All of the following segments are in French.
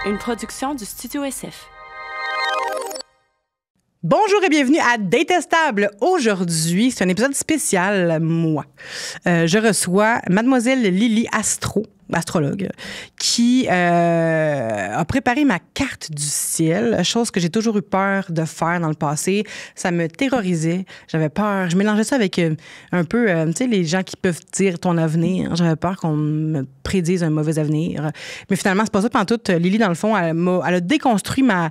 Une production du Studio SF. Bonjour et bienvenue à Détestable. Aujourd'hui, c'est un épisode spécial, moi. Je reçois Mademoiselle Lily astrologue, qui a préparé ma carte du ciel, chose que j'ai toujours eu peur de faire dans le passé. Ça me terrorisait. J'avais peur. Je mélangeais ça avec un peu, tu sais, les gens qui peuvent dire ton avenir. J'avais peur qu'on me prédise un mauvais avenir. Mais finalement, c'est pas ça pantoute. Lily, dans le fond, elle a déconstruit ma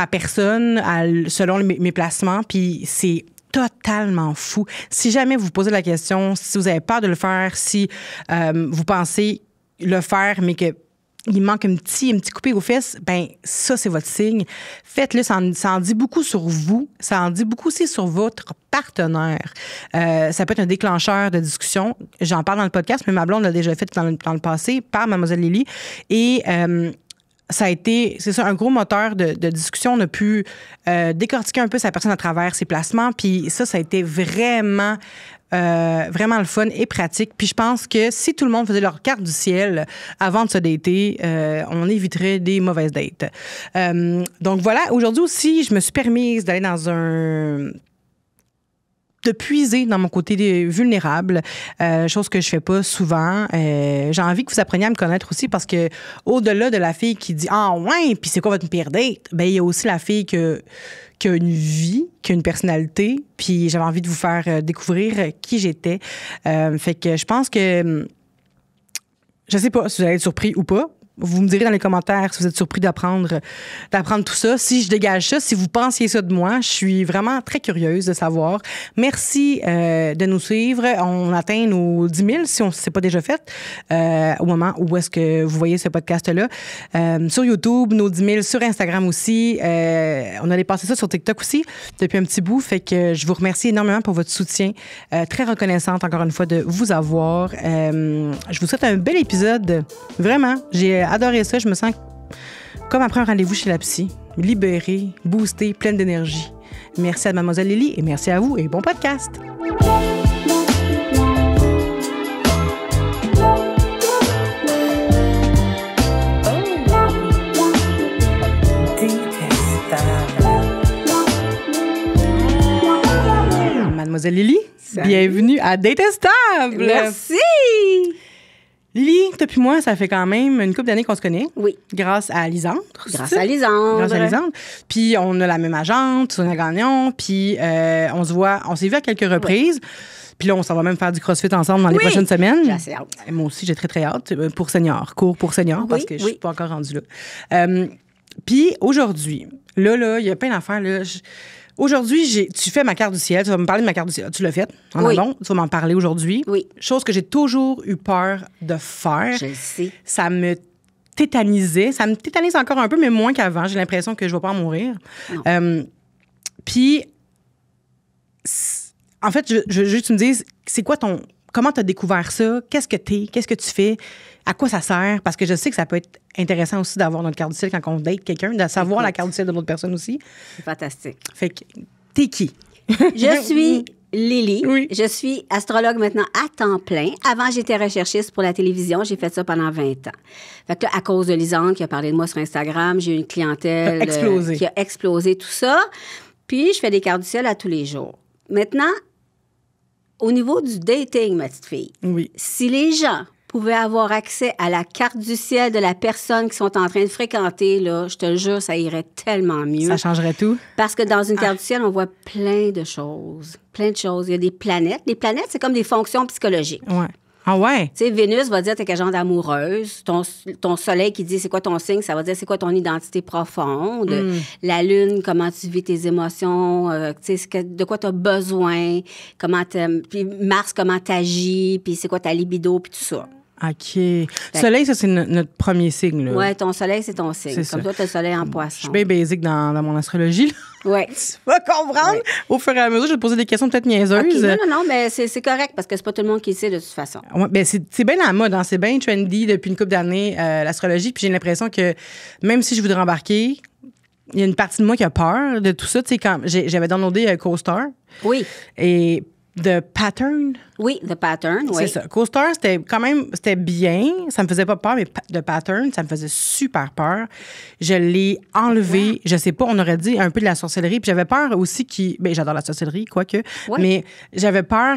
personne selon mes placements, puis c'est totalement fou. Si jamais vous vous posez la question, si vous avez peur de le faire, si vous pensez le faire, mais qu'il manque un petit coupé aux fesses, ben ça, c'est votre signe. Faites-le, ça en dit beaucoup sur vous, ça en dit beaucoup aussi sur votre partenaire. Ça peut être un déclencheur de discussion. J'en parle dans le podcast, mais ma blonde l'a déjà fait dans le passé par Mademoiselle Lily. Et ça a été, c'est ça, un gros moteur de discussion. On a pu décortiquer un peu sa personne à travers ses placements. Puis ça a été vraiment le fun et pratique. Puis je pense que si tout le monde faisait leur carte du ciel avant de se dater, on éviterait des mauvaises dates. Donc voilà, aujourd'hui aussi, je me suis permise d'aller de puiser dans mon côté vulnérable, chose que je fais pas souvent. J'ai envie que vous appreniez à me connaître aussi parce que au-delà de la fille qui dit « Ah ouais, puis c'est quoi votre pire date? » Ben il y a aussi la fille qui a une vie, qui a une personnalité, puis j'avais envie de vous faire découvrir qui j'étais. Fait que je pense que je sais pas si vous allez être surpris ou pas. Vous me direz dans les commentaires si vous êtes surpris d'apprendre tout ça. Si je dégage ça, si vous pensiez ça de moi, je suis vraiment très curieuse de savoir. Merci de nous suivre. On atteint nos 10 000, si on ne s'est pas déjà fait, au moment où est-ce que vous voyez ce podcast-là. Sur YouTube, nos 10 000, sur Instagram aussi. On a dépassé ça sur TikTok aussi depuis un petit bout. Fait que je vous remercie énormément pour votre soutien. Très reconnaissante, encore une fois, de vous avoir. Je vous souhaite un bel épisode. Vraiment. J'ai adoré ça. Je me sens comme après un rendez-vous chez la psy. Libérée, boostée, pleine d'énergie. Merci à Mademoiselle Lily et merci à vous et bon podcast. Mademoiselle Lily, salut. Bienvenue à Détestable. Merci. Lily, toi puis moi, ça fait quand même une couple d'années qu'on se connaît. Oui. Grâce à Lisandre. Grâce à Lisandre. Puis on a la même agente, Sonia Gagnon. Puis on s'est vu à quelques reprises. Oui. Puis là, on s'en va même faire du CrossFit ensemble dans les prochaines semaines. J'ai assez hâte. Moi aussi, j'ai très, très hâte. Pour senior, cours pour senior, parce que je suis pas encore rendue là. Puis aujourd'hui, là, il y a plein d'affaires, là. Aujourd'hui, tu fais ma carte du ciel. Tu vas me parler de ma carte du ciel. Tu l'as faite en amont. Tu vas m'en parler aujourd'hui. Oui. Chose que j'ai toujours eu peur de faire. Je le sais. Ça me tétanisait. Ça me tétanise encore un peu, mais moins qu'avant. J'ai l'impression que je ne vais pas en mourir. Puis, en fait, je veux juste que tu me dises, c'est quoi comment tu as découvert ça? Qu'est-ce que t'es? Qu'est-ce que tu fais? À quoi ça sert? Parce que je sais que ça peut être intéressant aussi d'avoir notre carte du ciel quand on date quelqu'un, de savoir la carte du ciel de l'autre personne aussi. C'est fantastique. Fait que, t'es qui? Je suis Lily. Oui. Je suis astrologue maintenant à temps plein. Avant, j'étais recherchiste pour la télévision. J'ai fait ça pendant 20 ans. Fait que là, à cause de Lisandre qui a parlé de moi sur Instagram, j'ai eu une clientèle qui a explosé tout ça. Puis, je fais des cartes du ciel à tous les jours. Maintenant, au niveau du dating, ma petite fille, si les gens pouvaient avoir accès à la carte du ciel de la personne qu'ils sont en train de fréquenter, là, je te le jure, ça irait tellement mieux. Ça changerait tout. Parce que dans une carte du ciel, on voit plein de choses. Plein de choses. Il y a des planètes. Les planètes, c'est comme des fonctions psychologiques. Ouais. Ah ouais? Tu sais, Vénus va dire t'es quel genre d'amoureuse. Ton soleil qui dit c'est quoi ton signe, ça va dire c'est quoi ton identité profonde. La lune, comment tu vis tes émotions, tu sais, de quoi tu as besoin, puis Mars, comment t'agis, puis c'est quoi ta libido, puis tout ça. OK. Soleil, ça, c'est notre premier signe, là. Oui, ton soleil, c'est ton signe. C'est comme ça. toi, tu as le soleil en poisson. Je suis bien basique dans mon astrologie, là. Oui. Tu vas comprendre. Au fur et à mesure, je vais te poser des questions peut-être niaiseuses. Okay, non, mais c'est correct parce que c'est pas tout le monde qui le sait de toute façon. Ouais, ben c'est bien la mode, hein? C'est bien trendy depuis une couple d'années, l'astrologie. Puis j'ai l'impression que même si je voudrais embarquer, il y a une partie de moi qui a peur de tout ça. Tu sais, quand j'avais downloadé CoStar. Oui. Et The Pattern. Oui, The Pattern, oui. C'est ça. CoStar, c'était bien. Ça me faisait pas peur, mais The Pattern, ça me faisait super peur. Je l'ai enlevé. Ouais. Je sais pas, on aurait dit un peu de la sorcellerie. Puis j'avais peur aussi ben, j'adore la sorcellerie, quoique. Ouais. Mais j'avais peur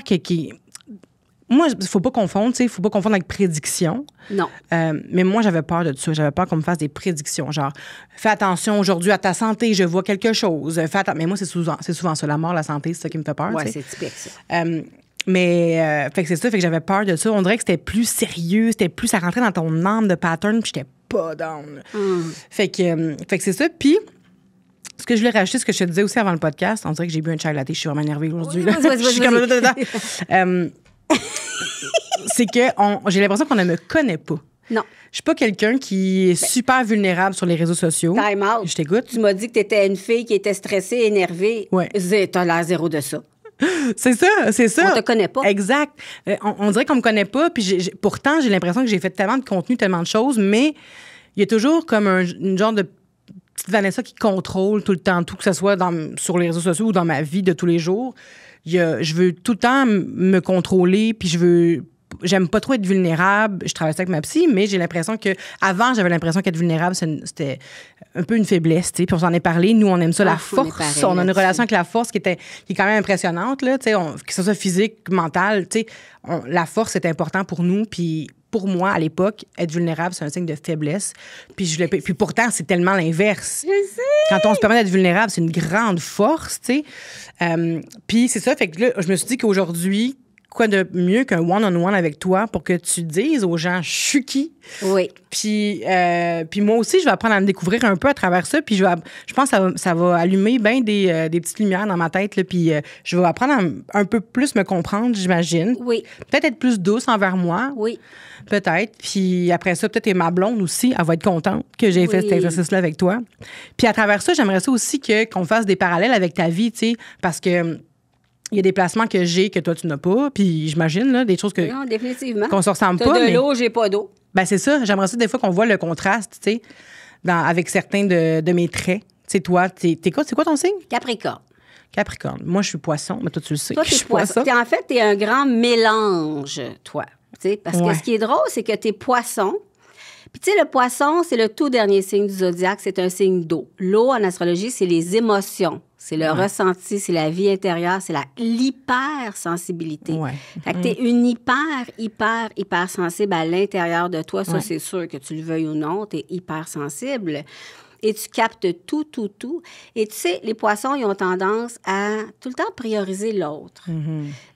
moi, il faut pas confondre, tu sais, il faut pas confondre avec prédiction. Non. Mais moi, j'avais peur de ça. J'avais peur qu'on me fasse des prédictions. Genre, fais attention aujourd'hui à ta santé, je vois quelque chose. Mais moi, c'est souvent ça. La mort, la santé, c'est ça qui me fait peur. Oui, c'est typique, ça. Fait que c'est ça, fait que j'avais peur de ça. On dirait que c'était plus sérieux, ça rentrait dans ton âme de pattern, puis j'étais pas down. Fait que c'est ça. Puis, ce que je voulais rajouter, ce que je te disais aussi avant le podcast, on dirait que j'ai bu un chai latte, je suis vraiment énervée aujourd'hui. Je suis comme c'est que j'ai l'impression qu'on ne me connaît pas. Non. Je suis pas quelqu'un qui est super vulnérable sur les réseaux sociaux. Time out. Je t'écoute. Tu m'as dit que tu étais une fille qui était stressée, énervée. Ouais. T'as l'air zéro de ça. C'est ça. On te connaît pas. Exact. On dirait qu'on me connaît pas, puis pourtant, j'ai l'impression que j'ai fait tellement de contenu, tellement de choses, mais il y a toujours comme une genre de petite Vanessa qui contrôle tout le temps tout, que ce soit sur les réseaux sociaux ou dans ma vie de tous les jours. Je veux tout le temps me contrôler, puis j'aime pas trop être vulnérable. Je travaille ça avec ma psy, mais j'ai l'impression avant j'avais l'impression qu'être vulnérable, c'était un peu une faiblesse, tu sais. Puis on s'en est parlé. Nous, on aime ça, la force. On a une relation avec la force qui est quand même impressionnante, là, tu sais, que ce soit physique, mental, tu sais. La force, c'est important pour nous, puis pour moi, à l'époque, être vulnérable, c'est un signe de faiblesse. Puis pourtant, c'est tellement l'inverse. Je sais. Quand on se permet d'être vulnérable, c'est une grande force, tu sais. Puis c'est ça, fait que là, je me suis dit qu'aujourd'hui, quoi de mieux qu'un one-on-one avec toi pour que tu dises aux gens, je suis qui? Oui. Puis moi aussi, je vais apprendre à me découvrir un peu à travers ça. Puis je pense que ça va allumer bien des petites lumières dans ma tête. Là, puis je vais apprendre à un peu plus me comprendre, j'imagine. Oui. Peut-être être plus douce envers moi. Oui. Peut-être. Puis après ça, peut-être ma blonde aussi, elle va être contente que j'ai fait cet exercice-là avec toi. Puis à travers ça, j'aimerais ça aussi qu'on fasse des parallèles avec ta vie, tu sais, parce que il y a des placements que j'ai que toi, tu n'as pas. Puis j'imagine, là, des choses que. Non, définitivement. Qu'on se ressemble pas. T'as de l'eau, j'ai pas d'eau. Ben c'est ça. J'aimerais ça des fois qu'on voit le contraste, tu sais, avec certains de mes traits. Tu sais, toi, c'est quoi ton signe? Capricorne. Moi, je suis poisson, mais toi, tu le sais. Toi, t'es poisson. En fait, t'es un grand mélange, toi. T'sais, parce que ce qui est drôle, c'est que t'es poisson. Puis, tu sais, le poisson, c'est le tout dernier signe du zodiaque. C'est un signe d'eau. L'eau, en astrologie, c'est les émotions. C'est le ressenti, c'est la vie intérieure, c'est l'hypersensibilité. Ouais. Fait que t'es une hyper sensible à l'intérieur de toi. Ça, c'est sûr que tu le veuilles ou non, t'es hypersensible. Et tu captes tout. Et tu sais, les poissons, ils ont tendance à tout le temps prioriser l'autre.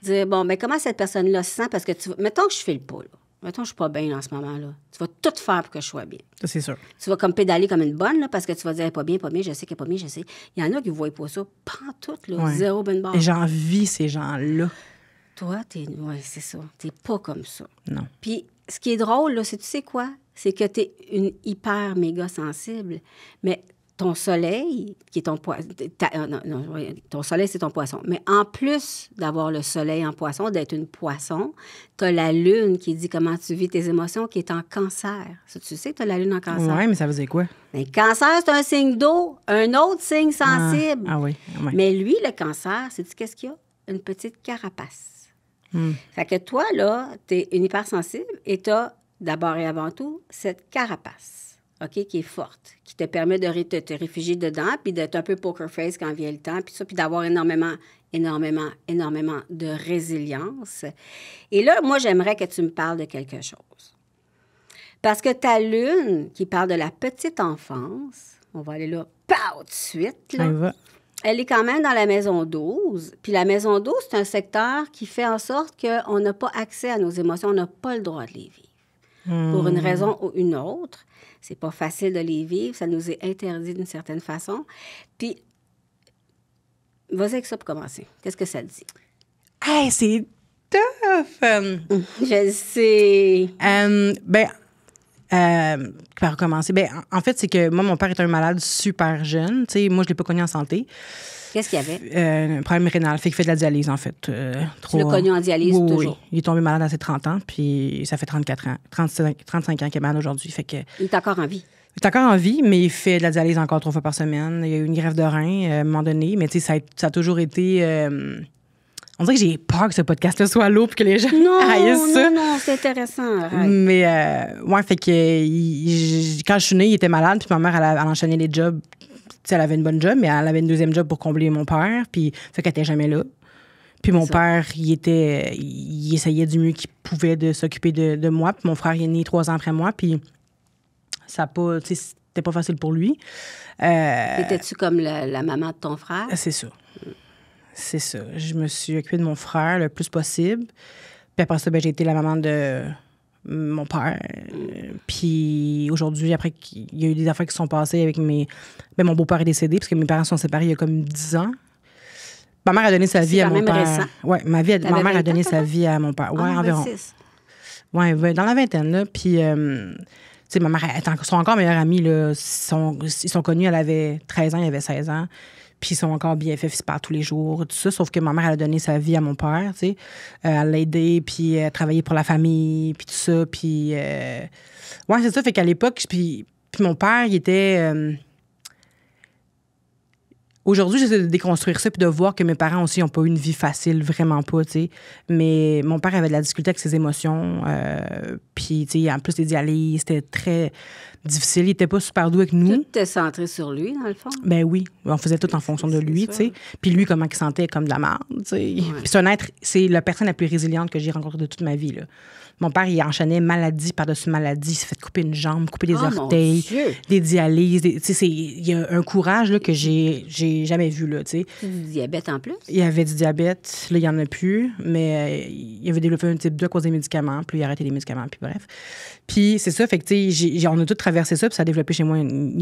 Dire, bon, mais comment cette personne-là se sent? Parce que, mettons que je file pas, là. Mettons que je suis pas bien en ce moment-là. Tu vas tout faire pour que je sois bien. Ça, c'est sûr. Tu vas comme pédaler comme une bonne, là, parce que tu vas dire, elle est pas bien, je sais qu'elle est pas bien, je sais. Il y en a qui ne voient pas ça. Pantoute, là, zéro bonne barre. Et j'envie ces gens-là. Toi, oui, c'est ça. T'es pas comme ça. Non. Puis, ce qui est drôle, là, c'est, tu sais quoi? C'est que t'es une hyper méga sensible, mais ton soleil, qui est ton poisson... ton soleil, c'est ton poisson. Mais en plus d'avoir le soleil en poisson, d'être une poisson, t'as la lune qui dit comment tu vis tes émotions, qui est en cancer. Ça, tu sais que t'as la lune en cancer. Oui, mais ça veut dire quoi? Le cancer, c'est un signe d'eau, un autre signe sensible. Ah oui. Mais lui, le cancer, sais-tu qu'est-ce qu'il y a? Une petite carapace. Fait que toi, là, t'es une hypersensible et t'as, d'abord et avant tout, cette carapace, OK, qui est forte, qui te permet de te réfugier dedans, puis d'être un peu poker face quand vient le temps, puis ça, puis d'avoir énormément de résilience. Et là, moi, j'aimerais que tu me parles de quelque chose. Parce que ta lune, qui parle de la petite enfance, on va aller là, tout de suite, là. Elle est quand même dans la maison 12. Puis la maison 12, c'est un secteur qui fait en sorte qu'on n'a pas accès à nos émotions, on n'a pas le droit de les vivre. Pour une raison ou une autre. C'est pas facile de les vivre, ça nous est interdit d'une certaine façon. Puis, vas-y avec ça pour commencer. Qu'est-ce que ça te dit? Hey, c'est tough! Je sais. Par commencer. En fait, c'est que moi, mon père est un malade super jeune. Tu sais, moi, je l'ai pas connu en santé. Qu'est-ce qu'il y avait? Un problème rénal. Fait qu'il fait de la dialyse, en fait. Tu l'as connu en dialyse toujours? Oui. Il est tombé malade à ses 30 ans, puis ça fait 35 ans qu'il est malade aujourd'hui. Fait que... Il est encore en vie? Il est encore en vie, mais il fait de la dialyse encore 3 fois par semaine. Il y a eu une greffe de rein à un moment donné, mais tu sais, ça a toujours été... On dirait que j'ai peur que ce podcast-là soit lourd puis que les gens haïssent ça. Non, c'est intéressant. Arrête. Mais, ouais, fait que quand je suis née, il était malade, puis ma mère, elle enchaînait les jobs. T'sais, elle avait une bonne job, mais elle avait une deuxième job pour combler mon père, puis fait qu'elle était jamais là. Puis mon père, il essayait du mieux qu'il pouvait de s'occuper de moi. Puis mon frère, il est né 3 ans après moi, puis ça a pas, c'était pas facile pour lui. Étais-tu comme la maman de ton frère? C'est ça. C'est ça. Je me suis occupée de mon frère le plus possible. Puis après ça, j'ai été la maman de mon père. Puis aujourd'hui, après, il y a eu des affaires qui sont passées avec mon beau-père est décédé parce que mes parents sont séparés il y a comme 10 ans. Ma mère a donné sa vie à mon père. Récent. Oui, ma mère a donné sa vie à mon père. Oui, environ. Oui, dans la vingtaine, là. Puis, tu sais, ma mère, ils sont encore meilleurs amis, là. Ils sont connus, elle avait 13 ans, il avait 16 ans. Puis ils sont encore BFF, ils se parlent tous les jours, tout ça. Sauf que ma mère, elle a donné sa vie à mon père, tu sais. Elle l'a aidé, puis elle a travaillé pour la famille, puis tout ça. Puis, ouais, c'est ça. Fait qu'à l'époque, puis mon père, il était... Aujourd'hui, j'essaie de déconstruire ça puis de voir que mes parents aussi n'ont pas eu une vie facile, vraiment pas, tu sais. Mais mon père avait de la difficulté avec ses émotions. Puis, tu sais, en plus, les dialyses, c'était très difficile. Il n'était pas super doux avec nous. Tout était centré sur lui, dans le fond? Ben oui. On faisait tout en fonction de lui, tu sais. Puis lui, comment il sentait comme de la merde, tu sais. Ouais. Puis c'est la personne la plus résiliente que j'ai rencontrée de toute ma vie, là. Mon père, il enchaînait maladie par-dessus maladie. Il s'est fait couper une jambe, couper des orteils, des dialyses. Il y a un courage là, que j'ai jamais vu, là, tu sais. Du diabète en plus? Il y avait du diabète. Là, il n'y en a plus. Mais il avait développé un type 2 à cause des médicaments. Puis il a arrêté les médicaments. Puis bref. Puis c'est ça. Fait que, tu sais, on a tous traversé ça. Puis ça a développé chez moi une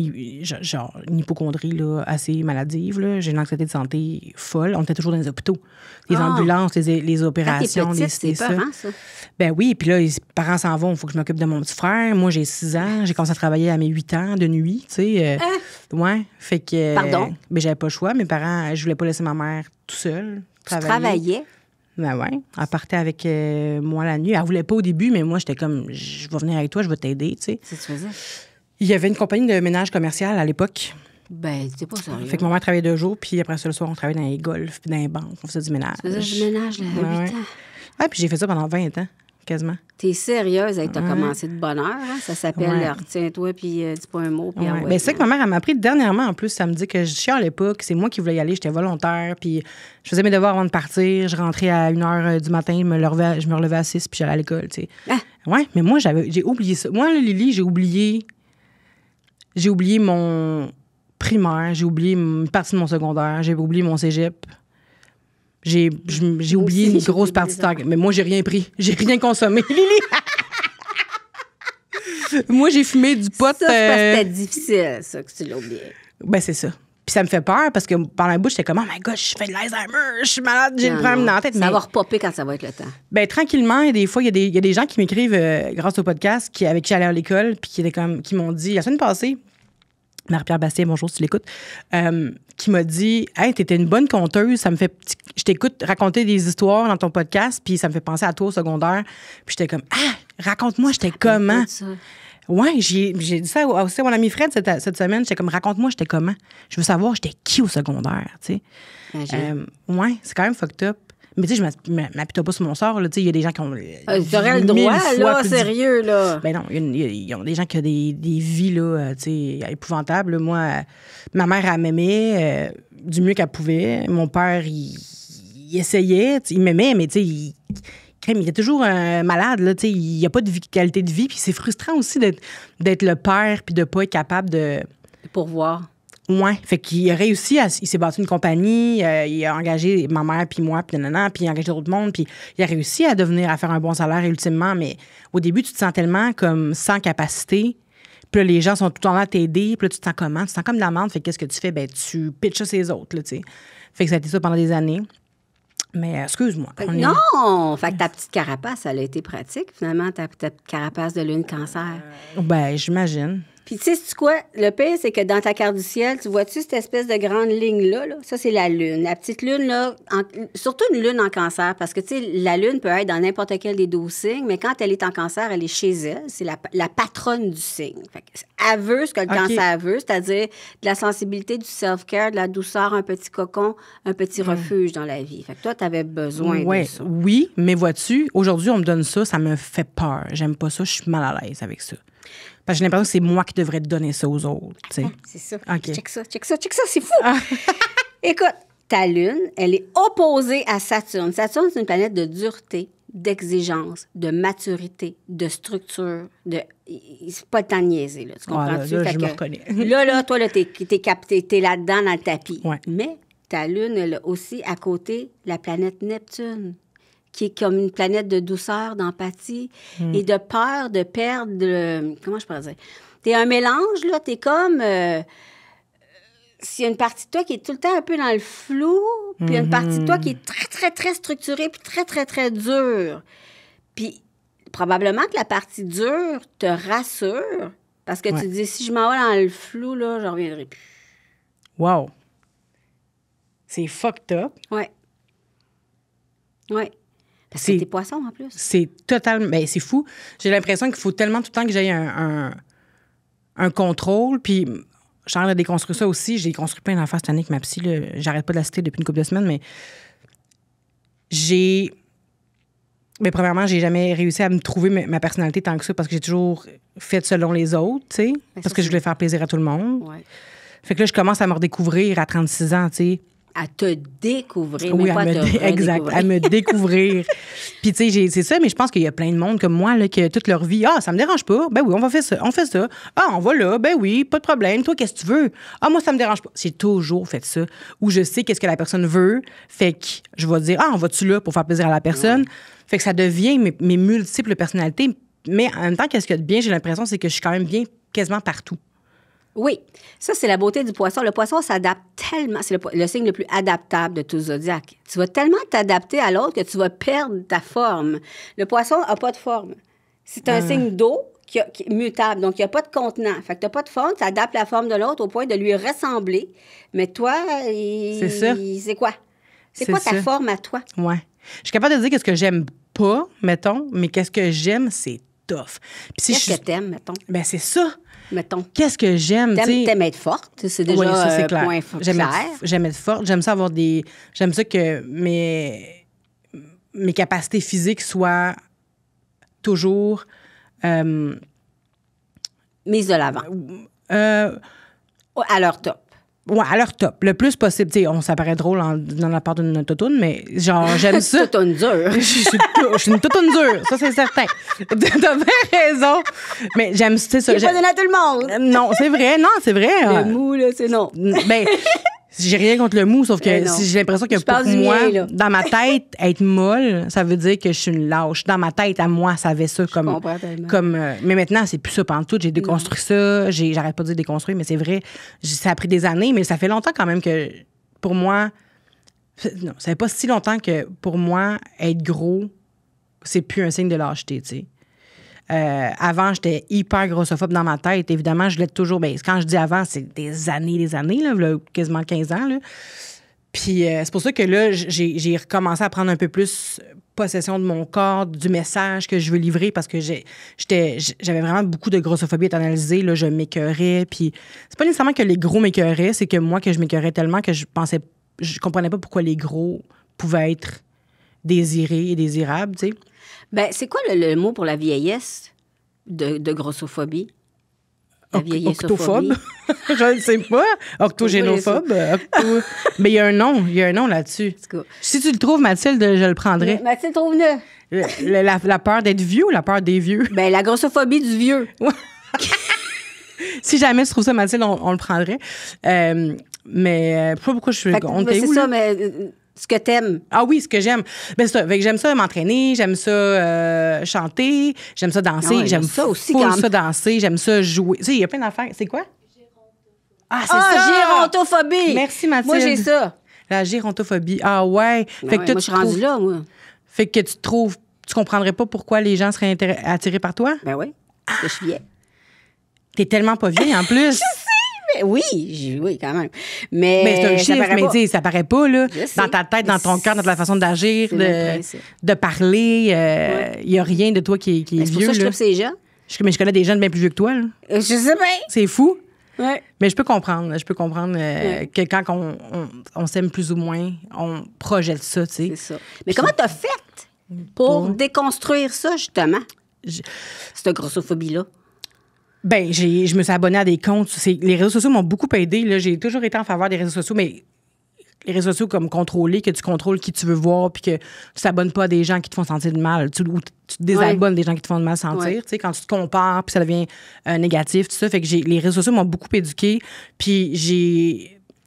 hypochondrie là, assez maladive. Là. J'ai une anxiété de santé folle. On était toujours dans les hôpitaux. Les ambulances, les opérations. Quand t'es petite, c'est peurant, ça. Ben oui, puis là, les parents s'en vont, il faut que je m'occupe de mon petit frère. Moi, j'ai 6 ans, j'ai commencé à travailler à mes 8 ans de nuit, tu sais. Ouais, fait que... Pardon? Ben j'avais pas le choix. Mes parents, je voulais pas laisser ma mère tout seule travailler. Tu travaillais? Ben ouais, elle partait avec moi la nuit. Elle voulait pas au début, mais moi, j'étais comme, je vais venir avec toi, je vais t'aider, tu sais. Qu'est-ce que tu faisais? Il y avait une compagnie de ménage commercial à l'époque. Ben, c'est pas sérieux. Fait que ma mère travaillait 2 jours, puis après ça, le soir, on travaillait dans les golfs, puis dans les banques, on faisait du ménage. Tu faisais du ménage, là, à 8 ans? Ah, puis j'ai fait ça pendant 20 ans. Quasiment. T'es sérieuse, t'as commencé de bonne heure, hein? Ça s'appelle retiens-toi, puis dis pas un mot, puis c'est ça que ma mère, elle m'a appris dernièrement, en plus, ça me dit que je chialais pas, que c'est moi qui voulais y aller, j'étais volontaire, puis je faisais mes devoirs avant de partir, je rentrais à 1h du matin, je me relevais à 6, puis j'allais à l'école, tu sais. Ah. Ouais, mais moi, j'ai oublié ça. Moi, là, Lily, j'ai oublié mon primaire, j'ai oublié une partie de mon secondaire, j'ai oublié mon cégep. J'ai oublié une grosse partie de temps. Mais moi, j'ai rien pris. J'ai rien consommé. Lily! Moi, j'ai fumé du pot. Ça, c'est parce que c'était difficile, ça, que tu l'as oublié. Ben, c'est ça. Puis ça me fait peur parce que par la bouche, j'étais comme, oh my God, je fais de l'Alzheimer, je suis malade, j'ai le problème dans la tête. Ça va repopper quand ça va être le temps. Ben, tranquillement, et des fois, il y a des gens qui m'écrivent grâce au podcast avec qui j'allais à l'école, puis qui m'ont dit, la semaine passée, Marie-Pierre Bastien, bonjour si tu l'écoutes, qui m'a dit « Hey, t'étais une bonne conteuse, ça me fait... Je t'écoute raconter des histoires dans ton podcast, puis ça me fait penser à toi au secondaire. » Puis j'étais comme « Ah, raconte-moi, j'étais comment? » Ouais, j'ai dit ça aussi à mon ami Fred cette semaine. J'étais comme « Raconte-moi, j'étais comment? Je veux savoir, j'étais qui au secondaire? » Tu sais. Ouais, c'est quand même fucked up. Mais tu sais, je m'appuie pas sur mon sort. Il y a des gens qui ont... J'aurais le droit, là, sérieux, là. Ben non, il y a des gens qui ont des vies, là, tu sais, épouvantables. Là. Moi, ma mère, elle m'aimait du mieux qu'elle pouvait. Mon père, il essayait, il m'aimait, mais tu sais, il était toujours malade, là, tu sais, il n'y a pas de qualité de vie. Puis c'est frustrant aussi d'être le père puis de pas être capable de... Pourvoir. Ouais, fait qu'il a réussi il s'est bâti une compagnie, il a engagé ma mère puis moi puis puis il a engagé d'autres monde puis il a réussi à faire un bon salaire ultimement, mais au début tu te sens tellement comme sans capacité. Puis là, les gens sont tout le temps là à t'aider, puis là tu te sens comment? Tu te sens comme de la merde, fait qu'est-ce que tu fais? Ben tu pitches ça ses autres là, tu sais. Fait que ça a été ça pendant des années. Mais excuse-moi. Non! Fait que ta petite carapace, elle a été pratique, finalement, ta petite carapace de lune cancer. Ben, j'imagine. Puis tu sais quoi? Le pire, c'est que dans ta carte du ciel, tu vois-tu cette espèce de grande ligne-là? Là? Ça, c'est la lune. La petite lune, là, surtout une lune en cancer, parce que tu sais, la lune peut être dans n'importe quel des 12 signes, mais quand elle est en cancer, elle est chez elle. C'est la patronne du signe. Fait que elle veut ce que le cancer veut, c'est-à-dire de la sensibilité, du self-care, de la douceur, un petit cocon, un petit refuge dans la vie. Fait que toi, tu avais besoin de ça. Oui, mais vois-tu, aujourd'hui, on me donne ça me fait peur. J'aime pas ça, je suis mal à l'aise avec ça. Parce que j'ai l'impression que c'est moi qui devrais donner ça aux autres. T'sais. C'est ça. Okay. Check ça, c'est fou. Écoute, ta lune, elle est opposée à Saturne. Saturne, c'est une planète de dureté, d'exigence, de maturité, de structure. C'est pas le temps de niaiser, là. Tu comprends-tu? Là, je me reconnais. Là, toi, t'es capté, t'es là-dedans dans le tapis. Ouais. Mais ta lune, elle a aussi à côté la planète Neptune, qui est comme une planète de douceur, d'empathie et de peur de perdre... comment je pourrais dire? T'es un mélange, là. T'es comme... s'il y a une partie de toi qui est tout le temps un peu dans le flou, puis il y a une partie de toi qui est très, très, très structurée, puis très, très, très dure. Puis probablement que la partie dure te rassure, parce que tu te dis, si je m'en vais dans le flou, là, je ne reviendrai plus. Wow! C'est fucked up. Oui. Oui. Parce que t'es poisson, en plus. C'est totalement... Ben, c'est fou. J'ai l'impression qu'il faut tellement tout le temps que j'aille un contrôle, puis... Je suis en train de déconstruire ça aussi. J'ai construit plein d'affaires cette année avec ma psy. Là. J'arrête pas de la citer depuis une couple de semaines, mais mais premièrement, j'ai jamais réussi à me trouver ma personnalité tant que ça parce que j'ai toujours fait selon les autres, tu sais, parce que je voulais faire plaisir à tout le monde. Ouais. Fait que là, je commence à me redécouvrir à 36 ans, tu sais. À te découvrir, oui, mais pas à te exact, à me découvrir. Puis, tu sais, c'est ça, mais je pense qu'il y a plein de monde comme moi, là, qui toute leur vie, ça me dérange pas, ben oui, on va faire ça, on fait ça. On va là, ben oui, pas de problème, toi, qu'est-ce que tu veux? Moi, ça me dérange pas. J'ai toujours fait ça, où je sais qu'est-ce que la personne veut, fait que je vais dire, on va-tu là pour faire plaisir à la personne? Ouais. Fait que ça devient mes multiples personnalités, mais en même temps, qu'est-ce qu'il y a de bien, j'ai l'impression, c'est que je suis quand même bien quasiment partout. Oui, ça, c'est la beauté du poisson. Le poisson s'adapte tellement. C'est le signe le plus adaptable de tout le zodiaque. Tu vas tellement t'adapter à l'autre que tu vas perdre ta forme. Le poisson n'a pas de forme. C'est un signe d'eau qui est mutable, donc il n'y a pas de contenant. Fait que tu n'as pas de forme, tu adaptes la forme de l'autre au point de lui ressembler. Mais toi, c'est ça. C'est quoi? C'est quoi ta forme à toi? Oui. Je suis capable de dire qu'est-ce que j'aime pas, mettons, mais qu'est-ce que j'aime, c'est tough. Puis qu'est-ce que t'aimes, mettons? Ben c'est ça. Mettons. Qu'est-ce que j'aime? T'aimes être forte, c'est déjà ça, c'est clair. Point clair. J'aime être forte. J'aime ça avoir des... J'aime ça que mes capacités physiques soient toujours... mises de l'avant. À leur top. Ouais, à leur top. Le plus possible. T'sais, ça paraît drôle dans la part d'une toutoune, mais genre, j'aime ça. Toutoune dure. Je suis une toutoune dure, ça, c'est certain. T'as bien raison. Mais j'aime ça. Il n'est pas donné à tout le monde. Non, c'est vrai. Le mou, là, c'est non. Ben, j'ai rien contre le mou, sauf que j'ai l'impression que pour moi, dans ma tête, être molle, ça veut dire que je suis une lâche. Dans ma tête, à moi, ça avait ça comme mais maintenant, c'est plus ça pantoute. J'ai déconstruit ça. J'arrête pas de dire déconstruire, mais c'est vrai. Ça a pris des années, mais ça fait longtemps quand même que, pour moi... Non, ça fait pas si longtemps que, pour moi, être gros, c'est plus un signe de lâcheté, tu sais. Avant, j'étais hyper grossophobe dans ma tête. Évidemment, je l'ai toujours. Bien, quand je dis avant, c'est des années, là, quasiment 15 ans. Là. Puis c'est pour ça que là, j'ai recommencé à prendre un peu plus possession de mon corps, du message que je veux livrer parce que j'avais vraiment beaucoup de grossophobie à analyser. Là, je m'écœurais. Puis c'est pas nécessairement que les gros m'écœuraient, c'est que moi, que je m'écœurais tellement que je comprenais pas pourquoi les gros pouvaient être désirés et désirables, tu sais. Ben, c'est quoi le mot pour la vieillesse de grossophobie? La vieillessophobie. Je ne sais pas. Octogénophobe. Mais il y a un nom là-dessus. Si tu le trouves, Mathilde, je le prendrais. Mathilde, trouve-le. La peur d'être vieux ou la peur des vieux? Ben, la grossophobie du vieux. Si jamais tu trouves ça, Mathilde, on le prendrait. Mais pas pourquoi je suis... C'est ça, mais... Ce que t'aimes. Ah oui, ce que j'aime. Ben c'est ça. Fait que j'aime ça m'entraîner, j'aime ça chanter, j'aime ça danser, j'aime ça aussi ça danser, j'aime ça jouer. Tu sais, il y a plein d'affaires. C'est quoi? Ah, c'est ça! Gérontophobie! Merci, Mathilde. Moi, j'ai ça. La gérontophobie. Ah ouais. Fait que moi, je suis rendue là, moi. Fait que tu comprendrais pas pourquoi les gens seraient attirés par toi? Ben oui, parce que je suis vieille. T'es tellement pas vieille, en plus. Je sais, mais oui, quand même. Mais c'est un chiffre, mais tu sais, ça paraît pas, là. Dans ta tête, dans ton cœur, dans ta façon d'agir, de parler. Il y a rien de toi qui est vieux. C'est pour ça que je trouve ces jeunes. Mais je connais des jeunes bien plus vieux que toi, là. Je sais bien. C'est fou. Ouais. Mais je peux comprendre. Que quand on s'aime plus ou moins, on projette ça, tu sais. C'est ça. Mais comment t'as fait pour déconstruire ça, justement? Cette grossophobie-là? Ben, je me suis abonnée à des comptes. Les réseaux sociaux m'ont beaucoup aidé. Là. J'ai toujours été en faveur des réseaux sociaux, mais les réseaux sociaux comme contrôler, que tu contrôles qui tu veux voir, puis que tu t'abonnes pas à des gens qui te font sentir de mal, ou tu te désabonnes des gens qui te font de mal sentir, tu sais, quand tu te compares, puis ça devient négatif, tout ça. Fait que les réseaux sociaux m'ont beaucoup éduquée. Puis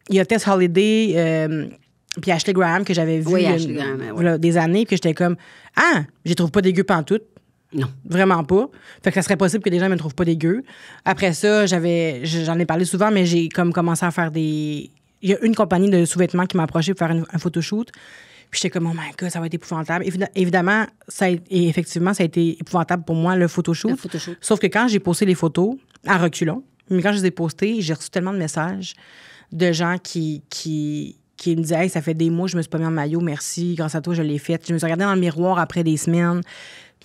il y a Tess Holiday, puis Ashley Graham que j'avais vu il y a des années, puis j'étais comme, je les trouve pas dégueux pantoute. Non. Vraiment pas. Fait que ça serait possible que des gens me trouvent pas dégueu. Après ça, j'en ai parlé souvent, mais j'ai comme commencé à faire des... Il y a une compagnie de sous-vêtements qui m'a approché pour faire un photoshoot. Puis j'étais comme, oh my God, ça va être épouvantable. Évidemment, effectivement, ça a été épouvantable pour moi, le photoshoot. Sauf que quand j'ai posté les photos, à reculons, mais quand je les ai postées, j'ai reçu tellement de messages de gens qui me disaient, hey, ça fait des mois, je me suis pas mis en maillot, merci, grâce à toi, je l'ai fait. Je me suis regardée dans le miroir après des semaines.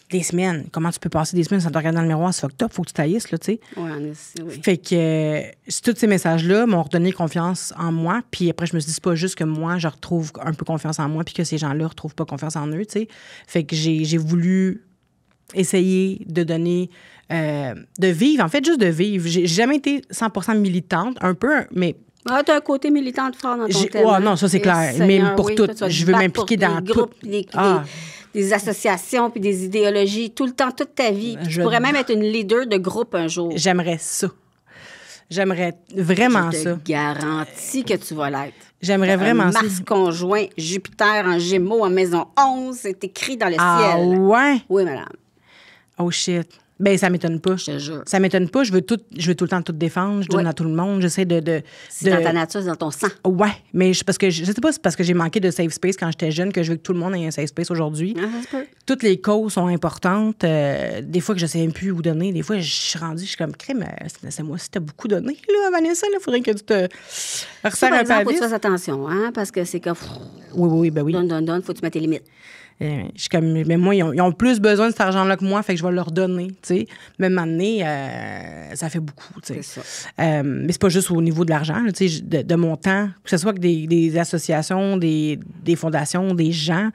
Des semaines. Comment tu peux passer des semaines sans te regarder dans le miroir? C'est fucked up, faut que tu taillisses, là, tu sais. Oui. Fait que tous ces messages-là m'ont redonné confiance en moi. Puis après, je me suis dit, c'est pas juste que moi, je retrouve un peu confiance en moi, puis que ces gens-là retrouvent pas confiance en eux, tu sais. Fait que j'ai voulu essayer de donner, de vivre, en fait, juste de vivre. J'ai jamais été 100% militante, un peu, mais... Ah, t'as un côté militant fort dans ton thème. Non, ça, c'est clair. Même pour tout. Je veux m'impliquer dans tout. Des associations puis des idéologies tout le temps, toute ta vie. Tu pourrais même être une leader de groupe un jour. J'aimerais ça. J'aimerais vraiment ça. Je te garantis que tu vas l'être. J'aimerais vraiment ça. Mars conjoint, Jupiter en Gémeaux en maison 11, c'est écrit dans le ciel. Ah ouais? Oui, madame. Oh shit. Ben ça m'étonne pas. Je te jure. Ça m'étonne pas. Je veux tout le temps tout défendre. Je donne à tout le monde. J'essaie de c'est dans ta nature, c'est dans ton sang. Ouais, mais parce que je sais pas, c'est parce que j'ai manqué de safe space quand j'étais jeune que je veux que tout le monde ait un safe space aujourd'hui. Toutes les causes sont importantes. Des fois que je sais même plus où donner. Des fois, je suis comme crème. C'est moi aussi, t'as beaucoup donné, là, Vanessa. Il faudrait que tu te resserres un peu à faut que tu fasses attention, hein, parce que c'est comme... Oui, ben oui. Donne, faut que tu mettes tes limites. Je suis comme, mais moi, ils ont plus besoin de cet argent-là que moi, fait que je vais leur donner, tu sais. Même année, ça fait beaucoup, tu sais. C'est ça. Mais c'est pas juste au niveau de l'argent, tu sais, de mon temps, que ce soit que des associations, des fondations, des gens.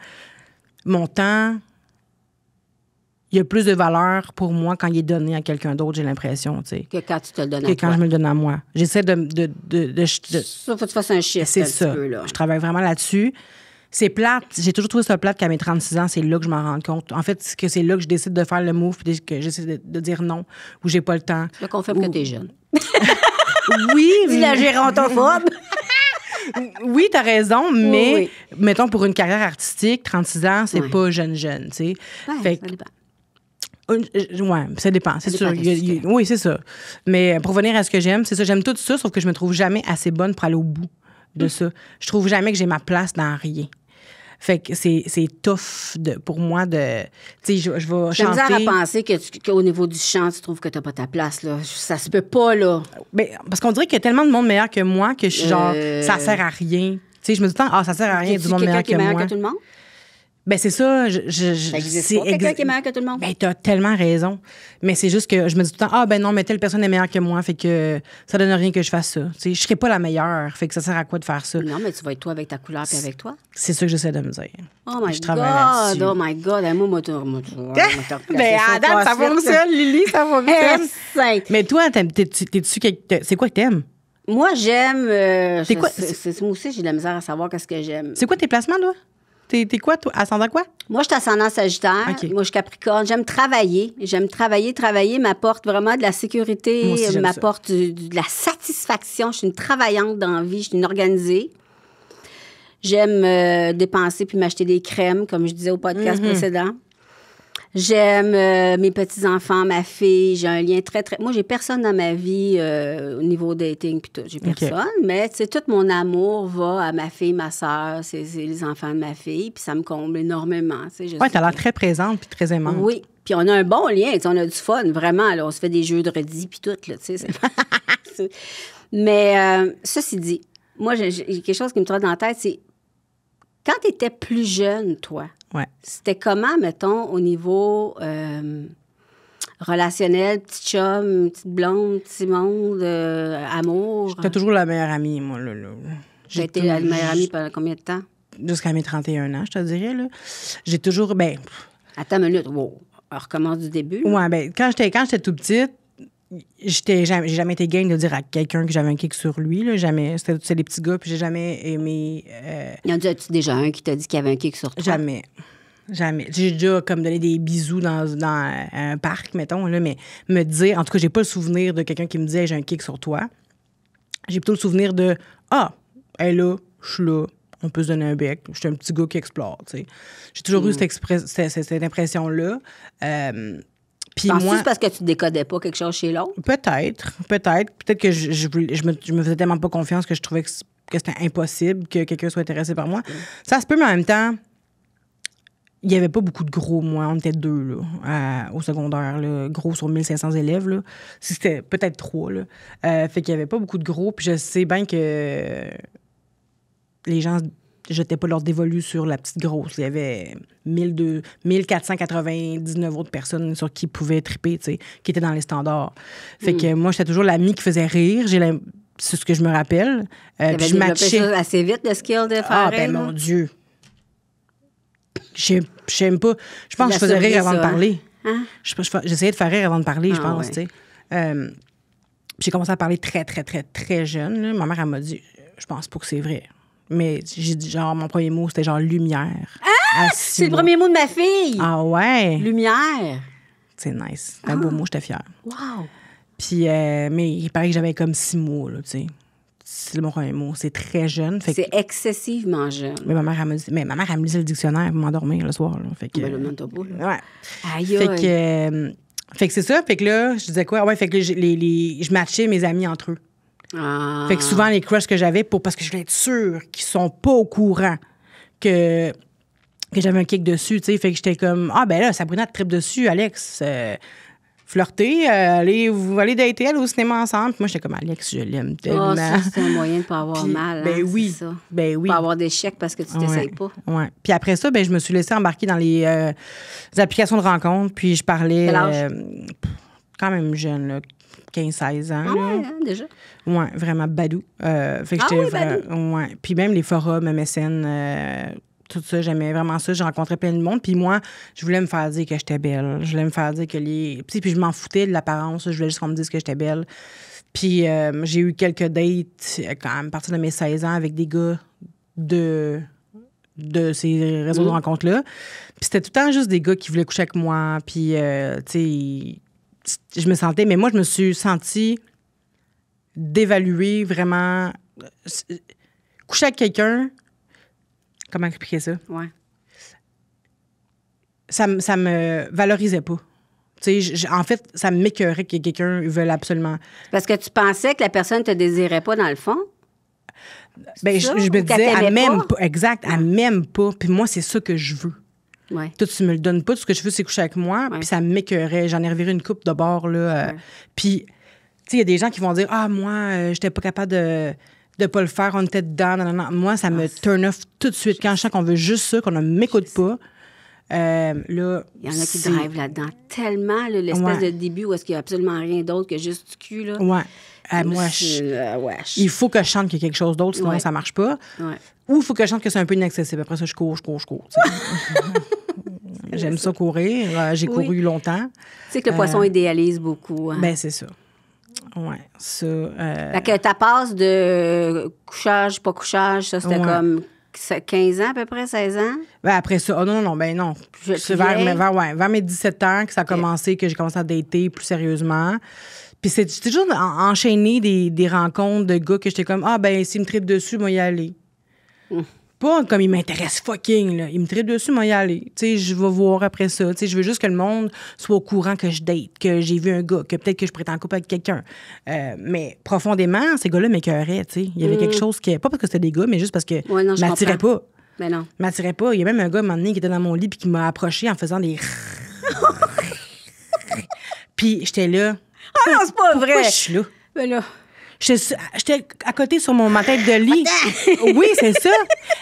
Mon temps, il y a plus de valeur pour moi quand il est donné à quelqu'un d'autre, j'ai l'impression, tu sais. Que quand tu te le donnes à toi. toi. Que quand je me le donne à moi. J'essaie de ça, faut que tu fasses un shift. C'est ça. Petit peu, là. Je travaille vraiment là-dessus. C'est plate. J'ai toujours trouvé ça plate qu'à mes 36 ans, c'est là que je m'en rends compte. En fait, c'est là que je décide de faire le move puis que j'essaie de dire non ou j'ai pas le temps. Je confirme que t'es jeune. Oui. Dis la gérontophobe. Oui, t'as raison, mais oui. Mettons, pour une carrière artistique, 36 ans, c'est pas jeune, tu sais. Ouais, ça dépend. Oui, ça dépend, c'est sûr. Oui, c'est ça. Mais pour revenir à ce que j'aime, c'est ça. J'aime tout ça, sauf que je me trouve jamais assez bonne pour aller au bout de ça. Je trouve jamais que j'ai ma place dans rien. Fait que c'est tough pour moi de... Tu sais, je vais chanter... J'ai misère à penser qu'au niveau du chant, tu trouves que t'as pas ta place, là. Ça se peut pas, là. Ben, parce qu'on dirait qu'il y a tellement de monde meilleur que moi que je suis genre, ça sert à rien. Tu sais, je me dis tout le temps, ça sert à rien du monde meilleur que moi. Quelqu'un qui est meilleur que tout le monde? Ben c'est ça. Ça existe pas, quelqu'un qui est meilleur que tout le monde? Ben t'as tellement raison. Mais c'est juste que je me dis tout le temps, ben non, mais telle personne est meilleure que moi, fait que ça donne rien que je fasse ça. Tu sais, je serai pas la meilleure, fait que ça sert à quoi de faire ça? Non, mais tu vas être toi avec ta couleur puis avec toi. C'est ça que j'essaie de me dire. Oh my God! Oh my God! Moi, Ben Adam, ça fonctionne, Lily, ça fonctionne. Mais toi, c'est quoi que t'aimes? Moi, j'aime... c'est quoi? Moi aussi, j'ai de la misère à savoir qu'est-ce que j'aime. C'est quoi tes placements, toi? T'es quoi, toi? Ascendant quoi? Moi, je suis ascendant Sagittaire. Okay. Moi, je suis Capricorne. J'aime travailler. Travailler m'apporte vraiment de la sécurité, m'apporte de la satisfaction. Je suis une travaillante dans la vie. Je suis une organisée. J'aime dépenser puis m'acheter des crèmes, comme je disais au podcast précédent. J'aime mes petits-enfants, ma fille. J'ai un lien très, très... Moi, j'ai personne dans ma vie au niveau dating puis tout. J'ai personne. Mais, tu sais, tout mon amour va à ma fille, ma sœur, c'est les enfants de ma fille. Puis ça me comble énormément. Oui, t'as l'air très présente puis très aimante. Oui. Puis on a un bon lien, on a du fun, vraiment. Là, on se fait des jeux de redis puis tout, là, tu sais. Mais ceci dit, moi, j'ai quelque chose qui me trotte dans la tête, c'est quand tu étais plus jeune, toi, c'était comment, mettons, au niveau relationnel, petit chum, petite blonde, petit monde, amour? J'étais toujours la meilleure amie, moi, là. J'ai été la meilleure amie pendant combien de temps? Jusqu'à mes 31 ans, je te dirais, là. J'ai toujours, Attends une minute, wow. On recommence du début. Ouais, quand j'étais toute petite, j'ai jamais été game de dire à quelqu'un que j'avais un kick sur lui, là. Jamais. C'était des petits gars, puis j'ai jamais aimé... Y en a-tu déjà un qui t'a dit qu'il y avait un kick sur toi? Jamais. J'ai déjà comme donné des bisous dans un parc, mettons, là, mais me dire... En tout cas, j'ai pas le souvenir de quelqu'un qui me disait « j'ai un kick sur toi ». J'ai plutôt le souvenir de « ah, elle est là, je suis là, on peut se donner un bec. Je suis un petit gars qui explore, tu sais. » J'ai toujours eu cette impression-là. Puis penses-tu moi, c'est parce que tu décodais pas quelque chose chez l'autre? Peut-être. Peut-être que je me faisais tellement pas confiance que je trouvais que c'était impossible que quelqu'un soit intéressé par moi. Ça se peut, mais en même temps, il n'y avait pas beaucoup de gros, moi. On était 2, là, au secondaire, là, gros sur 1500 élèves, là. C'était peut-être 3, là. Fait qu'il n'y avait pas beaucoup de gros. Puis je sais bien que les gens jetaient pas leur dévolu sur la petite grosse. Il y avait 1499 autres personnes sur qui pouvaient triper, tu sais, qui étaient dans les standards. Fait que moi, j'étais toujours l'amie qui faisait rire. C'est ce que je me rappelle. Puis je matchais. Ça assez vite, le skill de faire Ah, rire, ben mon Dieu. J'aime pas. Je pense que je faisais rire avant de parler. Hein? J'essayais de faire rire avant de parler, je pense, ouais. tu sais. J'ai commencé à parler très, très, très, très jeune. Là. Ma mère, elle m'a dit, je pense pas que c'est vrai. Mais j'ai dit, genre, mon premier mot, c'était genre lumière. Ah! C'est le premier mot de ma fille! Ah ouais? Lumière. C'est nice. C'est un beau mot, j'étais fière. Wow! Puis, mais il paraît que j'avais comme 6 mots, là, tu sais. C'est mon premier mot. C'est très jeune. C'est excessivement jeune. Mais ma mère, elle me lisait le dictionnaire pour m'endormir le soir. Là. Fait que, ouais. Aïe, fait que c'est ça. Fait que là, je disais quoi? Ouais, fait que je matchais mes amis entre eux. Ah. Fait que souvent, les crushs que j'avais, parce que je voulais être sûre qu'ils sont pas au courant que j'avais un kick dessus, tu sais. Fait que j'étais comme, ah, ben là, Sabrina te tripe dessus, Alex. Flirter, allez dater, aller au cinéma ensemble. Puis moi, j'étais comme, Alex, je l'aime tellement. Ça, c'est un moyen de ne pas avoir mal. Ben hein, oui. C'est ça. Ben oui. Pas avoir d'échec parce que tu t'essayes pas. Ouais. Puis après ça, ben, je me suis laissée embarquer dans les applications de rencontres. Puis je parlais. Quel âge? Quand même jeune, là, 15-16 ans. Ah ouais, hein, déjà? Ouais, vraiment badou. Fait que j'étais badou. Ouais. Puis même les forums, MSN, tout ça, j'aimais vraiment ça. J'ai rencontré plein de monde. Puis moi, je voulais me faire dire que j'étais belle. Je voulais me faire dire que Puis je m'en foutais de l'apparence. Je voulais juste qu'on me dise que j'étais belle. Puis j'ai eu quelques dates quand même à partir de mes 16 ans avec des gars de ces réseaux de rencontres-là. Puis c'était tout le temps juste des gars qui voulaient coucher avec moi. Puis, tu sais, je me sentais... Mais moi, je me suis sentie d'évaluer vraiment... Coucher avec quelqu'un... Comment expliquer ça? Ouais. Ça me valorisait pas. Tu sais, en fait, ça m'écœurait que quelqu'un veuille absolument... Parce que tu pensais que la personne te désirait pas, dans le fond? Ben, je me disais, elle m'aime pas. Exact, elle m'aime pas. Puis moi, c'est ça que je veux. Ouais. Toi, tu me le donnes pas. Tout ce que je veux, c'est coucher avec moi. Puis ça m'écœurait. J'en ai reviré une coupe de bord, là. Puis, tu sais, il y a des gens qui vont dire, ah, moi, j'étais pas capable de pas le faire, on était dedans. Non. Moi, ça me turn off tout de suite. Quand je sens qu'on veut juste ça, qu'on ne m'écoute pas, là... Il y en a qui drivent là-dedans tellement, là, l'espèce de début où est-ce qu'il n'y a absolument rien d'autre que juste du cul, là. Ouais. Moi, il faut que je chante qu'il y a quelque chose d'autre, sinon ça marche pas. Ouais. Ou il faut que je chante que c'est un peu inaccessible. Après ça, je cours. J'aime ça courir. J'ai couru longtemps. Tu sais que le poisson idéalise beaucoup. Hein? Ben, c'est ça. Oui, ça. Fait que ta passe de couchage, pas couchage, ça, c'était comme 15 ans à peu près, 16 ans? Ben après ça, non. C'est vers mes 17 ans que ça a commencé, que j'ai commencé à dater plus sérieusement. Puis c'est toujours enchaîné des rencontres de gars que j'étais comme, ah ben s'il me tripe dessus, moi y aller. Pas comme il m'intéresse fucking, là. Il me tripe dessus, moi y aller. Tu sais, je vais voir après ça. Tu sais, je veux juste que le monde soit au courant que je date, que j'ai vu un gars, que peut-être que je pourrais être en couple avec quelqu'un. Mais profondément, ces gars-là m'écœuraient, tu sais. Il y avait quelque chose qui... Pas parce que c'était des gars, mais juste parce que m'attirait pas. Mais non. M'attirait pas. Il y a même un gars, un moment donné, qui était dans mon lit puis qui m'a approché en faisant des... Puis j'étais là. Ah non, c'est pas vrai. Pourquoi je suis là? Ben là. J'étais à côté sur ma tête de lit. Oui, c'est ça.